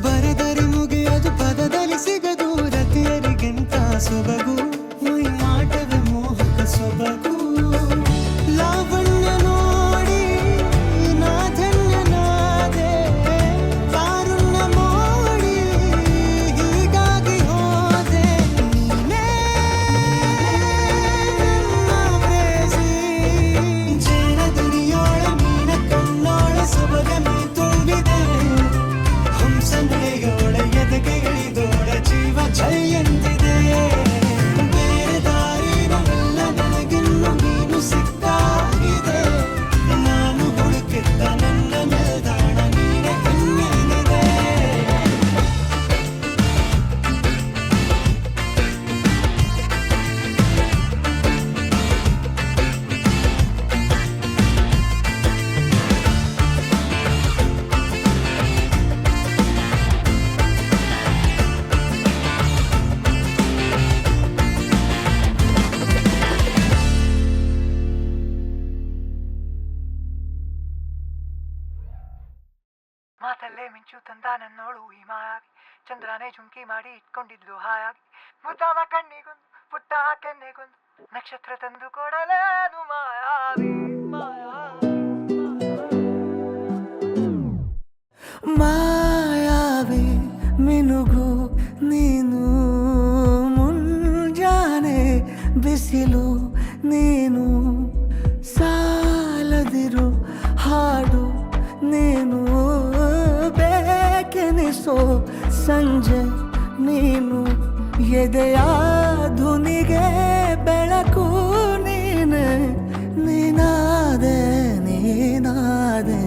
ಬರೆದರೆ ಮುಗಿಯದು ಪದದಲ್ಲಿ ಸಿಗದು ರತಿಯರಿಗಿಂತ ಸೊಬಗು ಮೈ ಮಾಟವೇ ಮೋಹಕ ಸೊಬಗು ಲಾವಣ್ಯ ನೋಡಿ ನಾ ಧನ್ಯನಾದೆ ಕಾರುಣ್ಯ ಮೋಡಿ ಹೀಗಾಗಿ ಹೋದೆ ನೀನೇ ನನ್ನ ಪ್ರೇಯಸಿ. ಜೇಲದನಿಯೋಳ ಮೀನ ಕಣ್ಣೋಳ ಸೊಬಗೆ ಮೈ ತುಂಬಿದೆ ಹಂಸ ನಡೆಯೋಳ ಎದೆಗೆ ಇಳಿದೋಳ ಜೀವ ಛಲ್ಲೆಂದಿದೆ ಬೇರೆ ದಾರಿನ ಇಲ್ಲ ನನಗಿನ್ನು ನೀನು ಸಿಕ್ಕಾಗಿದೆ ನಾನು ಹುಡುಕಿದ್ದ ನನ್ನ ನಿಲ್ದಾಣ ನೀನೆ ಇನ್ನೇನಿದೆ ಮಾತಲ್ಲೇ ಮಿಂಚು ತಂದ ನನ್ನೋಳು ಈ ಮಾಯಾವಿ ಚಂದ್ರನೇ ಜುಂಕಿ ಮಾಡಿ ಇಟ್ಕೊಂಡಿದ್ಲು ಹಾಯಾಗಿ ಮುದ್ದಾದ ಕಣ್ಣಿಗೊಂದು ಪುಟ್ಟ ಕೆನ್ನೆಗೊಂದು ನಕ್ಷತ್ರ ತಂದು ಕೊಡಲೇನು ಮಾಯಾವಿ ಮಾಯಾವಿ ಮಿನುಗು ನೀನು ಮುಂಜಾನೆ ಬಿಸಿಲು ನೀನು ಸಾಲದಿರು ಹಾಡು ನೀನು ಬೇಕೆನಿಸೋ ಸಂಜೆ ನೀನು ಎದೆಯ ಧುನಿಗೆ ಬೆಳಕು ನೀನೆ ನೀನಾದೆ ನೀನಾದೆ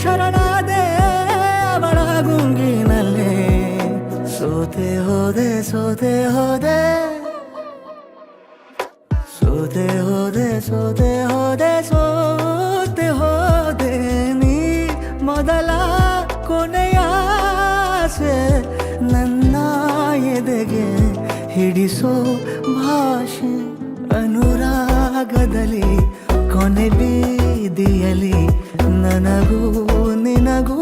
ಶರಣಾದೆ ಅವಳ ಗುಂಗಿನಲ್ಲೇ ಸೋತೆ ಹೋದೆ ಸೋತೆ ಹೋದೆ ಸೋತೆ ಹೋದೆ ಸೋತೆ ಹೋದೆ ಸೋತೆ ಹೋದೆ ನೀ ಮೊದಲ ಕೊನೆಯ ಆಸೆ ನನ್ನ ಎದೆಗೆ ಹಿಡಿಸೋ ಭಾಷೆ ಅನುರಾಗದಲ್ಲಿ ಕೊನೆ ಬೀದಿಯಲ್ಲಿ ನನಗೂ ನಿನಗೂ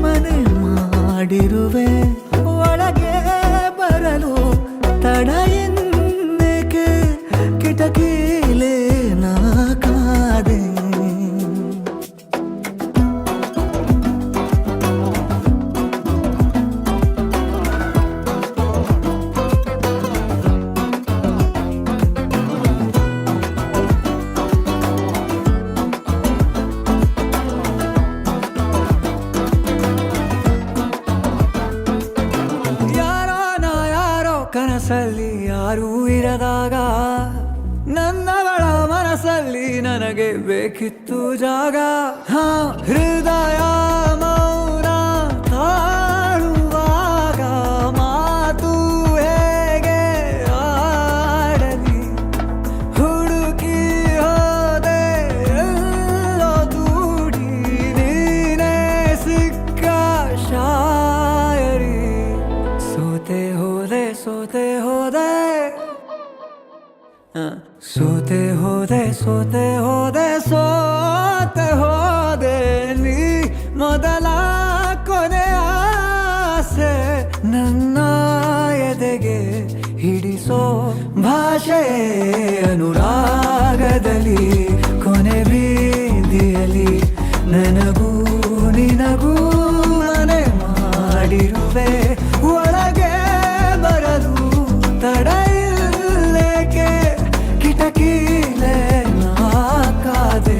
ಮನೆ ಮಾಡಿರುವೆ ಒಳಗೆ ಬರಲು ತಡ ಎನ್ನಕ್ಕೆ ಕಿಟಕಿಲೇ ನಾ ಕಾದೆ ಕನಸಲ್ಲಿ ಯಾರೂ ಇರದಾಗ ನನ್ನವಳ ಮನಸ್ಸಲ್ಲಿ ನನಗೆ ಬೇಕಿತ್ತು ಜಾಗ ಹೃದಯ ಮೌನ ತಾಳುವಾಗ ಮಾತು ಹೇಗೆ ಆಡಲಿ ಹುಡುಕಿ ಹೋದೆ ಎಲ್ಲೋ ದೂಡಿ ನೀನೇ ಸಿಕ್ಕ ಶಾಯರಿ ಸೋತೆ ಹೋದೆ ಸೋತೆ ಹೋದೆ ಸೋತೆ ಹೋದೆ ಸೋತೆ ಹೋದೆ ಸೋತೆ ಹೋದೆ ನೀ ಮೊದಲ ಕೊನೆ ಆಸೆ ನನ್ನ ಎದೆಗೆ ಹಿಡಿಸೋ ಭಾಷೆ ಅನುರಾಗದಲ್ಲಿ ಕೊನೆ ಬೀದಿಯಲ್ಲಿ ನನಗೂ ನಿನಗೂ ಮನೆ ಮಾಡಿರುವೆ ಒಳಗೆ ಬರಲು ತಡ ಇಲ್ಲೇಕೆ ಕಿಟಕಿಲೇ ನಾ ಕಾದೆ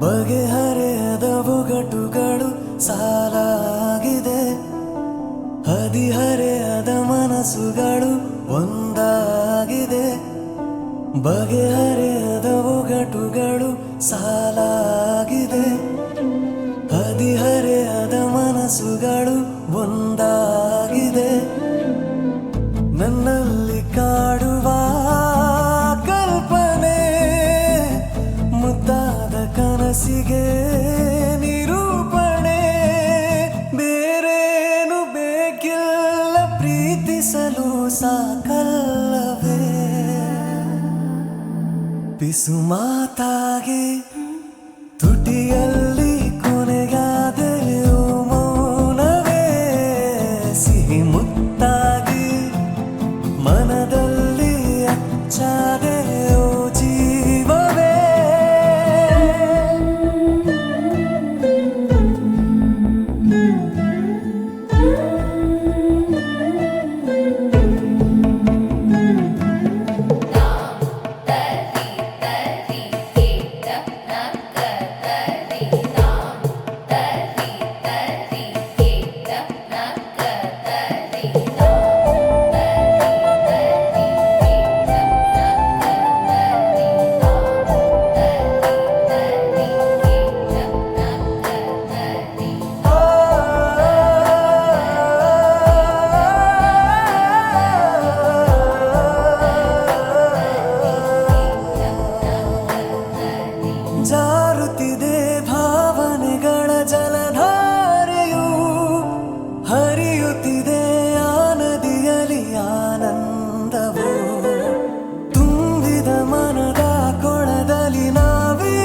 ಬಗೆಹರೆಯದ ಒಗಟುಗಳು ಸಾಲಾಗಿದೆ ಹದಿಹರೆಯದ ಮನಸ್ಸುಗಳು ಒಂದಾಗಿದೆ ಬಗೆಹರೆಯದ ಒಗಟುಗಳು ಸಾಲಾಗಿದೆ ಹದಿಹರೆಯದ ಮನಸ್ಸುಗಳು ಒಂದಾಗಿದೆ ನನ್ನಲ್ಲಿ ಕಾಡುವ ಕಲ್ಪನೆ ಮುದ್ದಾದ ಕನಸಿಗೆ ನಿರೂಪಣೆ ಬೇರೇನು ಬೇಕಿಲ್ಲ ಪ್ರೀತಿಸಲು ಸಾಕಲ್ಲವೇ ಪಿಸು ಮಾತಾಗಿ ತುಟಿಯಲ್ಲಿ ಕೊನೆಗಾದೆಯೋ ಮೌನವೇ ಸಿಹಿ ಮುತ್ತಾಗಿ ಮನದಲ್ಲಿ ಅಚ್ಚಾದೆಯೋ ಜೀವವೇ ಜಾರುತ್ತಿದೆ ಭಾವನೆಗಳ ಜಲಧಾರೆಯು ಹರಿಯುತ್ತಿದೆ ಆ ನದಿಯಲ್ಲಿ ಆನಂದವು ತುಂಬಿದ ಮನದ ಕೊಳದಲ್ಲಿ ನಾವೇ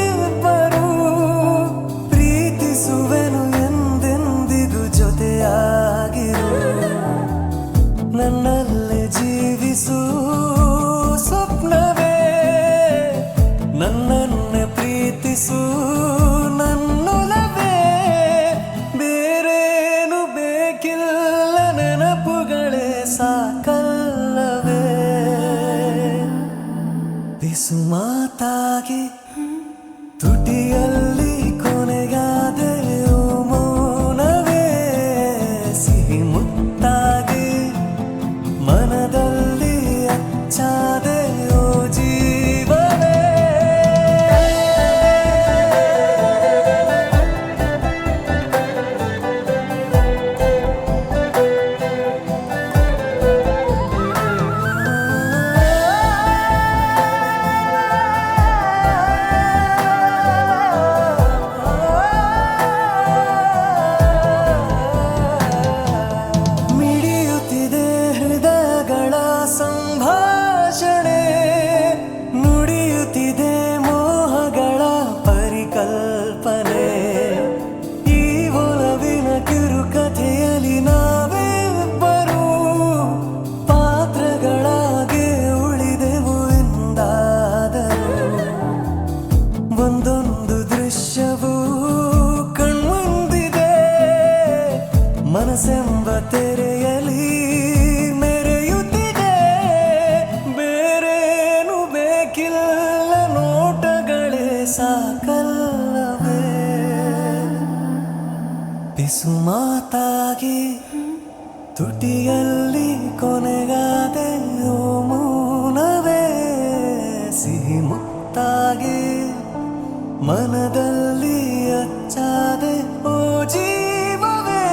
ನನ್ನನ್ನೇ ಪ್ರೀತಿಸು ನನ್ನೊಲವೇ, ಬೇರೇನು ಬೇಕಿಲ್ಲ ನೆನಪುಗಳೇ ಸಾಕಲ್ಲವೇ. ಬಿಸು ಮಾತಾಗಿ ತುಟಿಯಲ್ಲಿ ಕೊನೆಗಾದೆಯೋ ಮೌನವೇ, ಸಿಹಿ ಮುತ್ತಾಗಿ ಮನದಲ್ಲಿ ಅಚ್ಚಾದೆಯೋ ಜೀವವೇ. ಮಿಡಿಯುತ್ತಿದೆ ಹೃದಯಗಳ ಸಂಭಾಷಣೆ, ನುಡಿಯುತ್ತಿದೆ ಮೋಹಗಳ ಪರಿಕಲ್ಪನೆ. ಈ ಒಲವಿನ ಕಿರುಕಥೆಯಲ್ಲಿ ನಾವಿಬ್ಬರು ಪಾತ್ರಗಳಾಗಿ ಉಳಿದೆವು ಎಂದಾದರೂ. ಒಂದೊಂದು ದೃಶ್ಯವೂ ಕಣ್ಮುಂದಿದೆ, ಮನಸ್ಸೆಂಬ ತೆರೆಯಲಿ ಮೆರೆಯುತ್ತಿದೆ. ಬೇರೇನು ಬೇಕಿಲ್ಲ ನೋಟಗಳೇ ಸಾಕಲ್ಲವೇ. ಬಿಸು ಮಾತಾಗಿ ತುಟಿಯಲ್ಲಿ ಕೊನೆಗಾದೆಯೋ ಮೌನವೇ, ಸಿಹಿ ಮುತ್ತಾಗಿ ಮನದಲ್ಲಿ ಅಚ್ಚಾದೆ ಓ ಜೀವವೇ.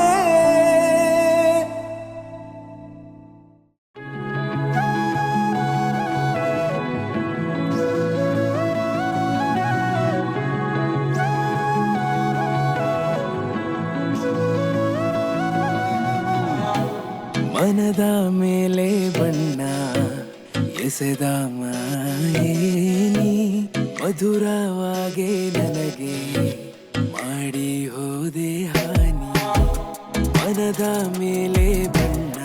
ಮನದ ಮೇಲೆ ಬಣ್ಣ ಎಸೆದ ಮಾಯೇನಿ, ಮಧುರವಾಗಿ ನನಗೆ ಮಾಡಿ ಹೋದೆ ಹಾನಿ. ಮನದ ಮೇಲೆ ಬಣ್ಣ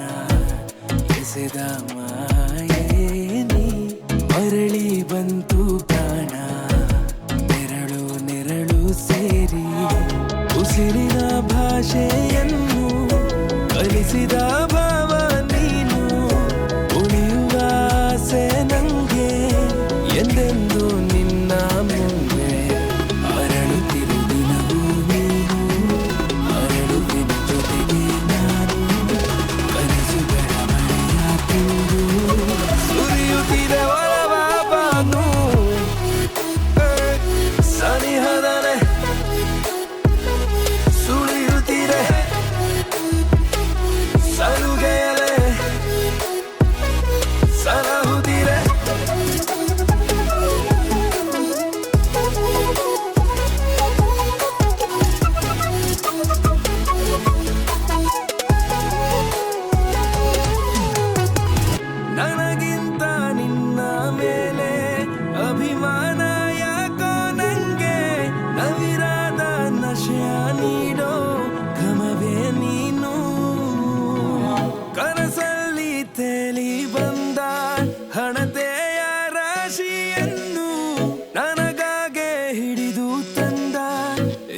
ಎಸೆದ ಮಾಯೇನಿ, ಮರಳಿ ಬಂತು ಪ್ರಾಣ ನೆರಳು ನೆರಳು ಸೇರಿ. ಉಸಿರಿನ ಭಾಷೆಯನ್ನು ಕಲಿಸಿದ ಭಾವ ನೀನು, ಉಳಿಯುವ ಆಸೆ ನಂಗೆ ಎಂದೆಂದು ನಿನ್ನ ಮುಂದೆ. ಅರಳುತ್ತಿರು ದಿನವೂ ನೀನು, ಅರಳುವಿನ ಜೊತೆಗೆ ನಾನು, ಕನಸುಗಳ ಮಳೆಯ ತುಂಡು ಸುರಿಯುತ್ತಿದೆ ಒಲವ ಬಾನು. ಸನಿಹದನೆ ಸುಳಿಯುತ್ತಿದೆ ಸಲುಗೆಯಲೆ ಸಲಹುತ್ತಿರೆ. ನನಗಿಂತ ನಿನ್ನ ಮೇಲೆ ಅಭಿಮಾನ ಯಾಕೋ ನಂಗೆ, ನವಿರಾದ ನಶೆಯ ನೀಡೋ ಘಮವೇ ನೀನು. ಕನಸಲ್ಲಿ ತೇಲಿ ಬಂದ ಹಣತೆಯ ರಾಶಿಯನ್ನು ನನಗಾಗೆ ಹಿಡಿದು ತಂದ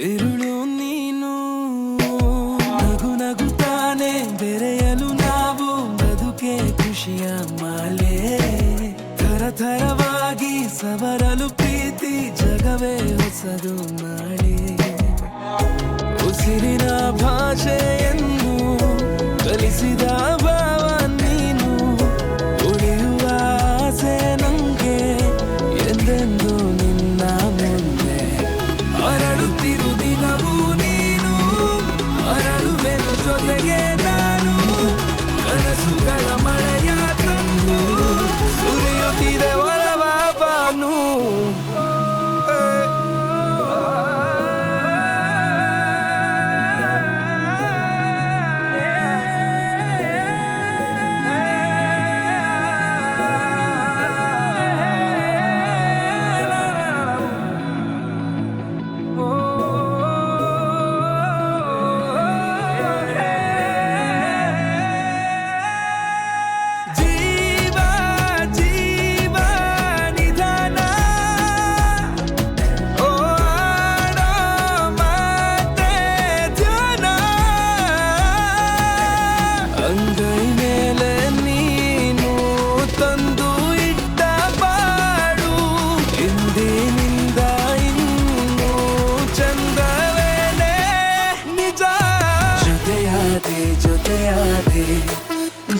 ಇರುಳು ನೀನು. ನಗು ನಗುತ್ತಾನೆ ಬೆರೆಯಲು ನಾವು, ಬದುಕೆ ಖುಷಿಯ ಮಾಲೆ. ಥರ ಥರವಾಗಿ ಸವರಲು ಪ್ರೀತಿ, ಜಗವೇ ಹೊಸದು ನಾಳೆ. ಉಸಿರಿನ ಭಾಷೆಯನ್ನು ಕಲಿಸಿದ ಭಾವ ನೀನು, ಉಳಿಯುವ ಆಸೆ ನಂಗೆ ಎಂದೆಂದು ನಿನ್ನ ಮುಂದೆ. ಅರಳುತ್ತಿರು ದಿನವೂ ನೀನು, ಅರಳುವೆನು ಜೊತೆಗೆ ನಾನು, ಕನಸುಗಳ ಮಳೆಯ ತಂದು ಸುರಿಯುತ್ತಿದೆ ಒಲವ ಬಾನು.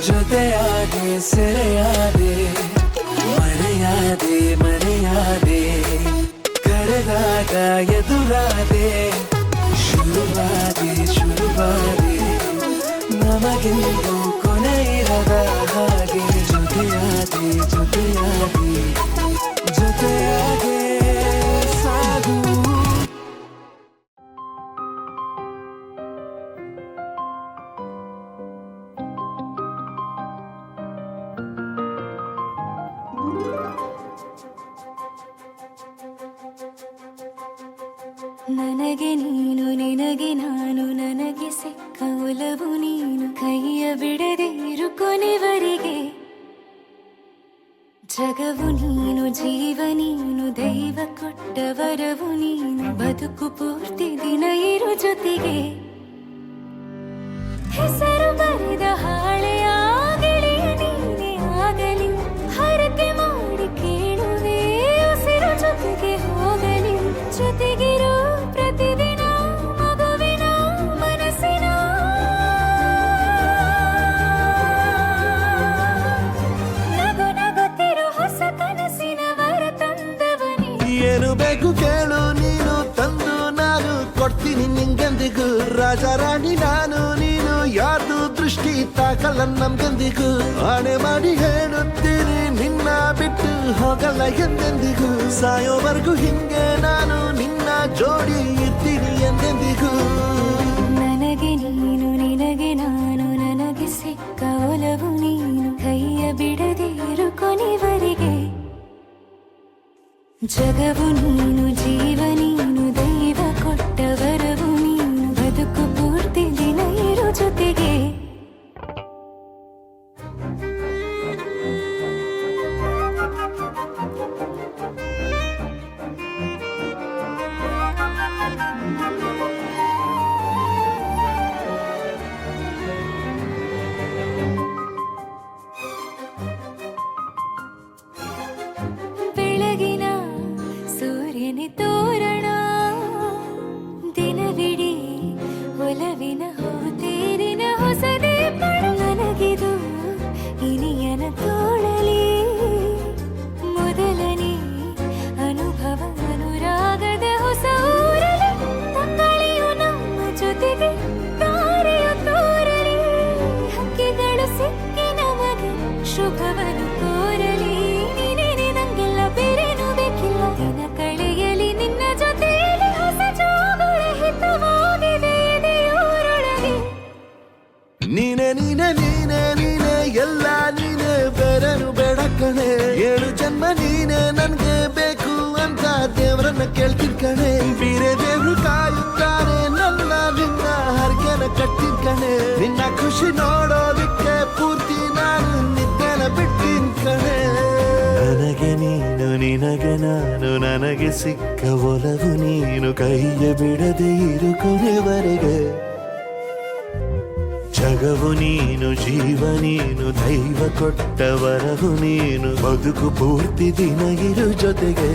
ಜೊತೆಯಾದೆ ಸೆರೆಯಾದೆ ಮರೆಯಾದೆ ಮರೆಯಾದೆ ಕರೆದಾಗ ಎದುರಾದೆ ಶುರುವಾದೆ ಶುರುವಾದೆ ನಮಗೆಂದು ಕೊನೆ ಇರದ ಹಾಗೆ ಜೊತೆಯಾದೆ ಜೊತೆಯಾದೆ ಜೊತೆಯಾಗೆ ಸಾಗು ನನಗೆ ನೀನು ನಿನಗೆ ನಾನು ನನಗೆ ಸಿಕ್ಕ ಒಲವು ನೀನು ಕೈಯ ಬಿಡದೆ ಇರು ಕೊನೆವರೆಗೆ ಜಗವು ನೀನು ಜೀವ ನೀನು ದೈವ ಕೊಟ್ಟ ವರವು ನೀನು ಬದುಕು ಪೂರ್ತಿ ದಿನ ಇರು ಜೊತೆಗೆ ಹೆಸರು ಬರೆದ ಹಾಳೆಯ ಗೆಳೆಯ ನೀನೇ ಆಗಲಿ ಹರಕೆ ಮಾಡಿ ಕೇಳುವೆ ಉಸಿರು ಜೊತೆಗೆ ಹೋಗಲಿ ಜೊತೆಗಿರೋ ಪ್ರತಿದಿನ ಮಗುವಿನ ಮನಸ್ಸಿನ ನಗು ನಗುತ್ತಿರೋ ಹೊಸ ಕನಸಿನ ವರ ತಂದವನೇ ಏನು ಬೇಕು ಕೇಳು ನೀನು ತಂದು ನಾನು ಕೊಡ್ತೀನಿ ನಿಂಗೆಂದಿಗೂ ರಾಜ ರಾಣಿ ನಾನು ನೀನು ಯಾರ್ದು ದೃಷ್ಟಿ ತಾಕಲ್ಲ ನಮ್ಗೆಂದಿಗೂ ಆಣೆ ಮಾಡಿ ಹೇಳುತ್ತೀನಿ ನಿನ್ನ ಬಿಟ್ಟು ಹೋಗಲ್ಲ ಎಂದೆಂದಿಗೂ ಸಾಯೋವರೆಗೂ ಹಿಂಗೆ ನಾನು ನಿನ್ನ ಜೋಡಿ ಇರ್ತೀನಿ ಎಂದೆಂದಿಗೂ ನನಗೆ ನೀನು ನಿನಗೆ ನಾನು ನನಗೆ ಸಿಕ್ಕ ಒಲವು ನೀನು ಕೈಯ ಬಿಡದೆ ಇರು ಕೊನೆವರೆಗೆ ಜಗವು ನೀನು ಜೀವ ನೀನು ದೈವ ಕೊಟ್ಟ ವರವು ನೀನು ಬದುಕು ಪೂರ್ತಿ ದಿನ ಇರು ಜೊತೆಗೆ ಬೆಳಗಿನ ಸೂರ್ಯನ ತೋರಣ ದಿನವಿಡೀ ಒಲವಿನ ಹೋತೇರಿನ ಹೊಸದೇ ಪಡ ನನಗಿದು ಇನಿಯನ ತೋಳಲಿ ಮೊದಲನೇ ಅನುಭವ ಅನುರಾಗದ ಹೊಸ ಊರಲಿ ತಂಗಳಿಯು ನಮ್ಮ ಜೊತೆಗೆ ತಾರೆಯು ತೋರಲಿ ಹಕ್ಕಿಗಳು ಸಿಕ್ಕಿ ನಮಗೆ ಶುಭವನ್ನು ಕೋರಲಿ ನೀನೇ ನಂಗೆಲ್ಲ ಬೇರೇನು ಬೇಕಿಲ್ಲ ದಿನ ಕಳೆಯಲಿ ನಿನ್ನ ಜೊತೆಯಲ್ಲಿ ಹೊಸ ಜೋಗುಳ ಹಿತವಾಗಿದೆ ಎದೆಯೂರೊಳಗೆ ನೀನೆ ನೀನೆ ನೀನೆ ನೀನೆ ಎಲ್ಲ ನೀನೆ ಬೇರೆನು ಬೇಡ ಕಣೆ ಏಳು ಜನ್ಮ ನೀನೆ ನನ್ಗೆ ಬೇಕು ಅಂತ ದೇವರನ್ನ ಕೇಳ್ತೀನಿ ಕಣೆ ಬೇರೆ ದೇವ್ರು ಕಾಯುತ್ತಾರೆ ನನ್ನ ನಿನ್ನ ಹರ್ಗೆನ ಕಟ್ಟಿನ ಕಣೆ ನಿನ್ನ ಖುಷಿ ನೋಡೋದಿಕ್ಕೆ ಪೂರ್ತಿ ನಾನು ನಿದ್ದೆನ ಬಿಟ್ಟಿನ ಕಣೆ ನನಗೆ ನೀನು ನಿನಗೆ ನಾನು ನನಗೆ ಸಿಕ್ಕ ಒಲವು ನೀನು ಕೈಯ ಬಿಡದೆ ಇರು ಕೊನೆವರೆಗೆ ಜಗವು ನೀನು ಜೀವ ನೀನು ದೈವ ಕೊಟ್ಟ ವರವು ನೀನು ಬದುಕು ಪೂರ್ತಿ ದಿನ ಇರು ಜೊತೆಗೆ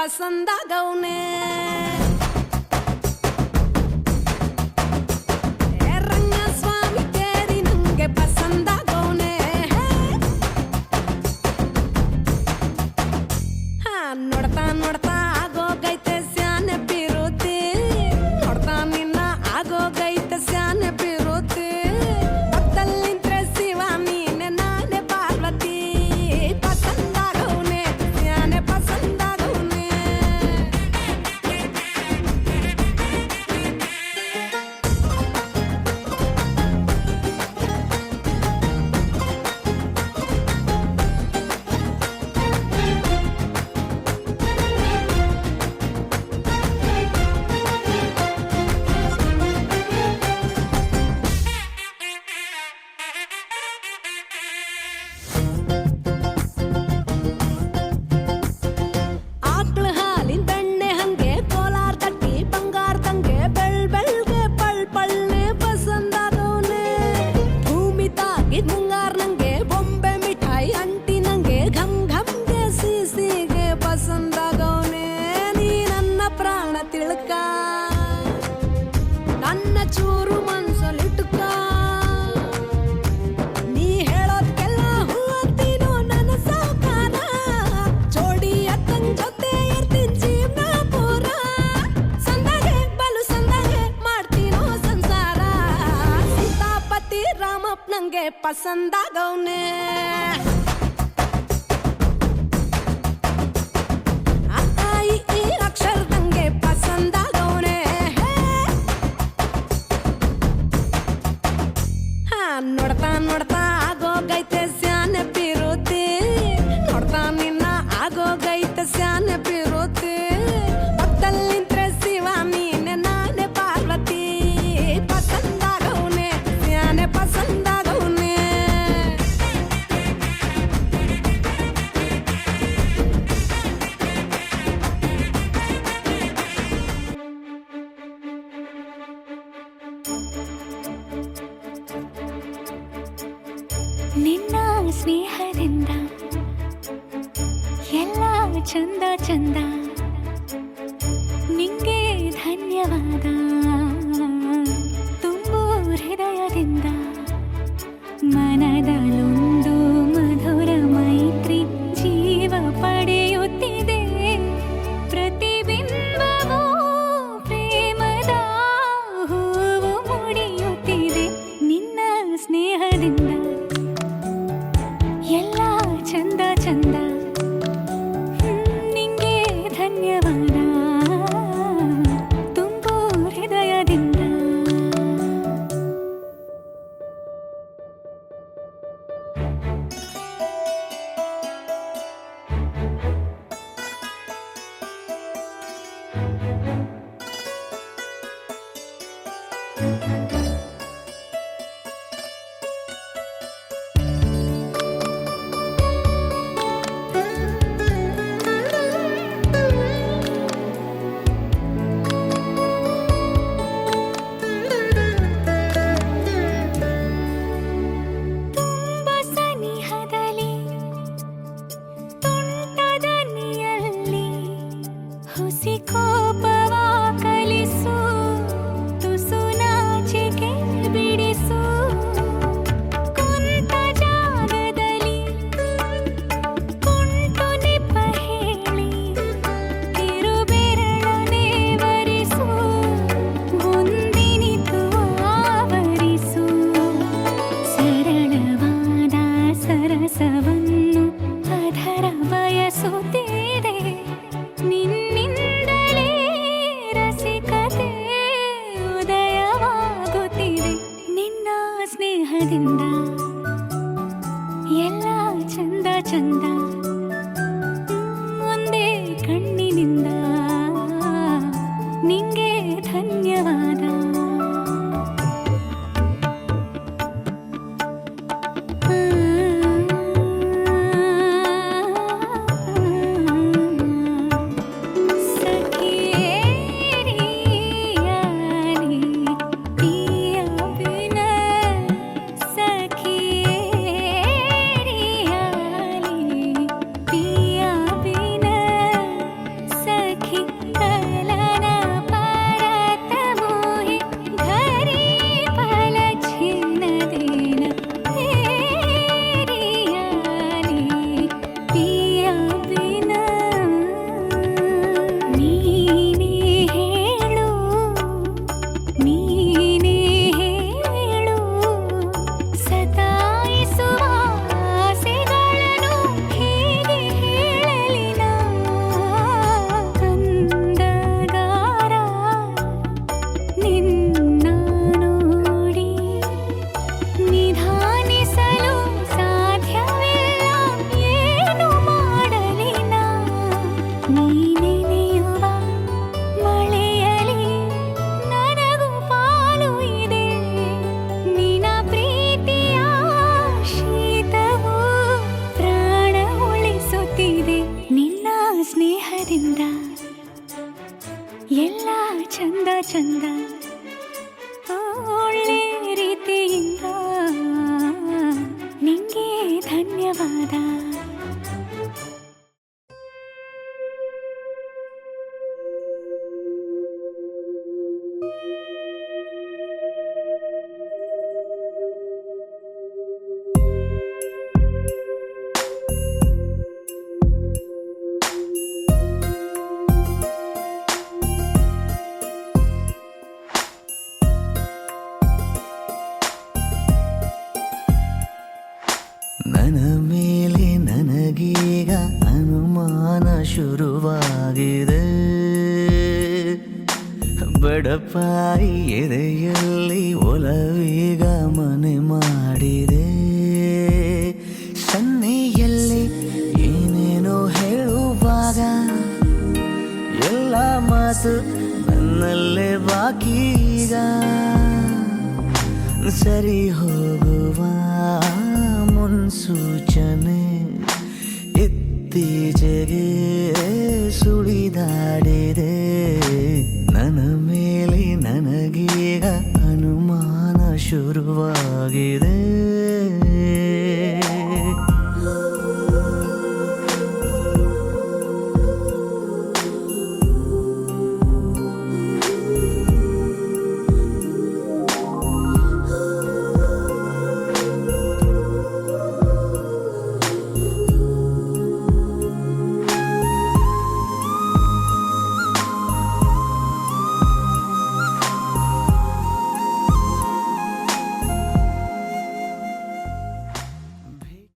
ಪಸಂದಾಗವ್ನೆ ರಂಗಸ್ವಾಮಿ ಕೇರಿ ನಂಗೆ ಪಸಂದಾಗವ್ನೆ ನೋಡ್ತಾ ನೋಡ್ತಾ ಆಗೋಗೈತೆ ಸ್ಯಾನೆ ಬಿರುತಿ ನೋಡ್ತಾ ನಿನ್ನ ಆಗೋಗೈತೆ ಸ್ಯಾನೆ ಬಿರುತಿ ಪಕ್ಕದಲ್ಲಿಂತ್ರೆ ಶಿವ ನೀನೆ ನಾನೇ ಪಾರ್ವತಿ ಪಸಂದಾಗವ್ನೆ ಸ್ಯಾನೆ ಪಸಂದಾಗವ್ನೆ ಆಕ್ಳ ಹಾಲಿನ ಬೆಣ್ಣೆ ಹಂಗೆ ಕೋಲಾರ ತಟ್ಟಿ ಬಂಗಾರದಂಗೆ ಬೆಳ್ಗೆ ಪಳ್ನೆ ಪಸಂದಾಗವ್ನೆ ಭೂಮಿ ತಾಗಿದ್ ಮುಂಗಾರ ನಂಗೆ ಬೊಂಬೆ ಮಿಠಾಯಿ ಅಂಟಿ ನಂಗೆ ಘಮ್ ಘಮ್ಗೆ ಸಿಸಿಗೆ ಪಸಂದಾಗವ್ನೆ ನೀ ನನ್ನ ಪ್ರಾಣ ತಿಳ್ಕ ನನ್ನ ಚೂರು ಮನ್ಸಲ್ಲಿಟ್ಕ ನೀ ಹೇಳೋದ್ಕೆಲ್ಲ ಹೂ ಅಂತೀನೋ ನನ್ನ ಸಾಕಾರ ಜೋಡಿ ಅತ್ತಂಗ್ ಜೊತೆ ಇರ್ತೀನಿ ಜೀವನ ಪೂರ ಸಂದಾಗೆ ಬಲು ಸಂದಾಗೆ ಮಾಡ್ತೀನೋ ಸಂಸಾರ ಸೀತಾಪತಿ ರಾಮಪ್ಪ ನಂಗೆ ಪಸಂದಾಗವ್ನೆ ಈ ಅಕ್ಷರ ನಂಗೆ ಪಸಂದಾಗವ್ನೆ ನೋಡ್ತಾ ನೋಡ್ತಾ ಆಗೋಗೈತೆ ಸ್ಯಾನೆ ಬಿರುತಿ ನೋಡ್ತಾ ನಿನ್ನ ಆಗೋಗೈತೆ ಸ್ಯಾನೆ ಬಿರುತಿ ಪಕ್ಕದಲ್ಲಿಂತ್ರೆ ಶಿವ ನೀನೆ ನಾನೇ ಪಾರ್ವತಿ ಪಸಂದಾಗವ್ನೆ ಸ್ಯಾನೆ ಪಸಂದಾಗವ್ನೆ ನಿನ್ನ ಸ್ನೇಹದಿಂದ ಎಲ್ಲ ಚಂದ ಚಂದ ನಿಂಗೆ ಧನ್ಯವಾದ ತುಂಬು ಹೃದಯದಿಂದ ಮನದಲ್ಲೊಂದು ಮಧುರ ಮೈತ್ರಿ ಜೀವ ಪಡೆಯುತ್ತಿದೆ ಪ್ರತಿಬಿಂಬವೂ ಪ್ರೇಮದ ಹೂವು ಮುಡಿಯುತ್ತಿದೆ ನಿನ್ನ ಸ್ನೇಹದಿಂದ ಎಲ್ಲ ಚಂದ ಚಂದ ನಿಂಗೆ ಧನ್ಯವಾದ ತುಂಬು ಹೃದಯದಿಂದ ಚಂದ ಒಳ್ಳೆ ರೀತಿಯಿಂದ ನಿಂಗೆ ಧನ್ಯವಾದ. ನನ್ನ ಮೇಲೆ ನನಗೀಗ ಅನುಮಾನ ಶುರುವಾಗಿದೆ. ಬಡಪಾಯಿ ಎದೆಯಲ್ಲಿ ಒಲವೀಗ ಮನೆ ಮಾಡಿದೆ. ಸನ್ನೆಯಲ್ಲಿ ಏನೇನೋ ಹೇಳುವಾಗ ಎಲ್ಲ ಮಾತು ನನ್ನಲ್ಲೇ ಬಾಕೀಗ. ಸರಿ ಹೋಗುವ ಮುನ್ಸೂಚನೆ ಇತ್ತೀಚೆಗೆ ಸುಳಿದಾಡಿದೆ. ನನ್ನ ಮೇಲೆ ನನಗೀಗ ಅನುಮಾನ ಶುರುವಾಗಿದೆ.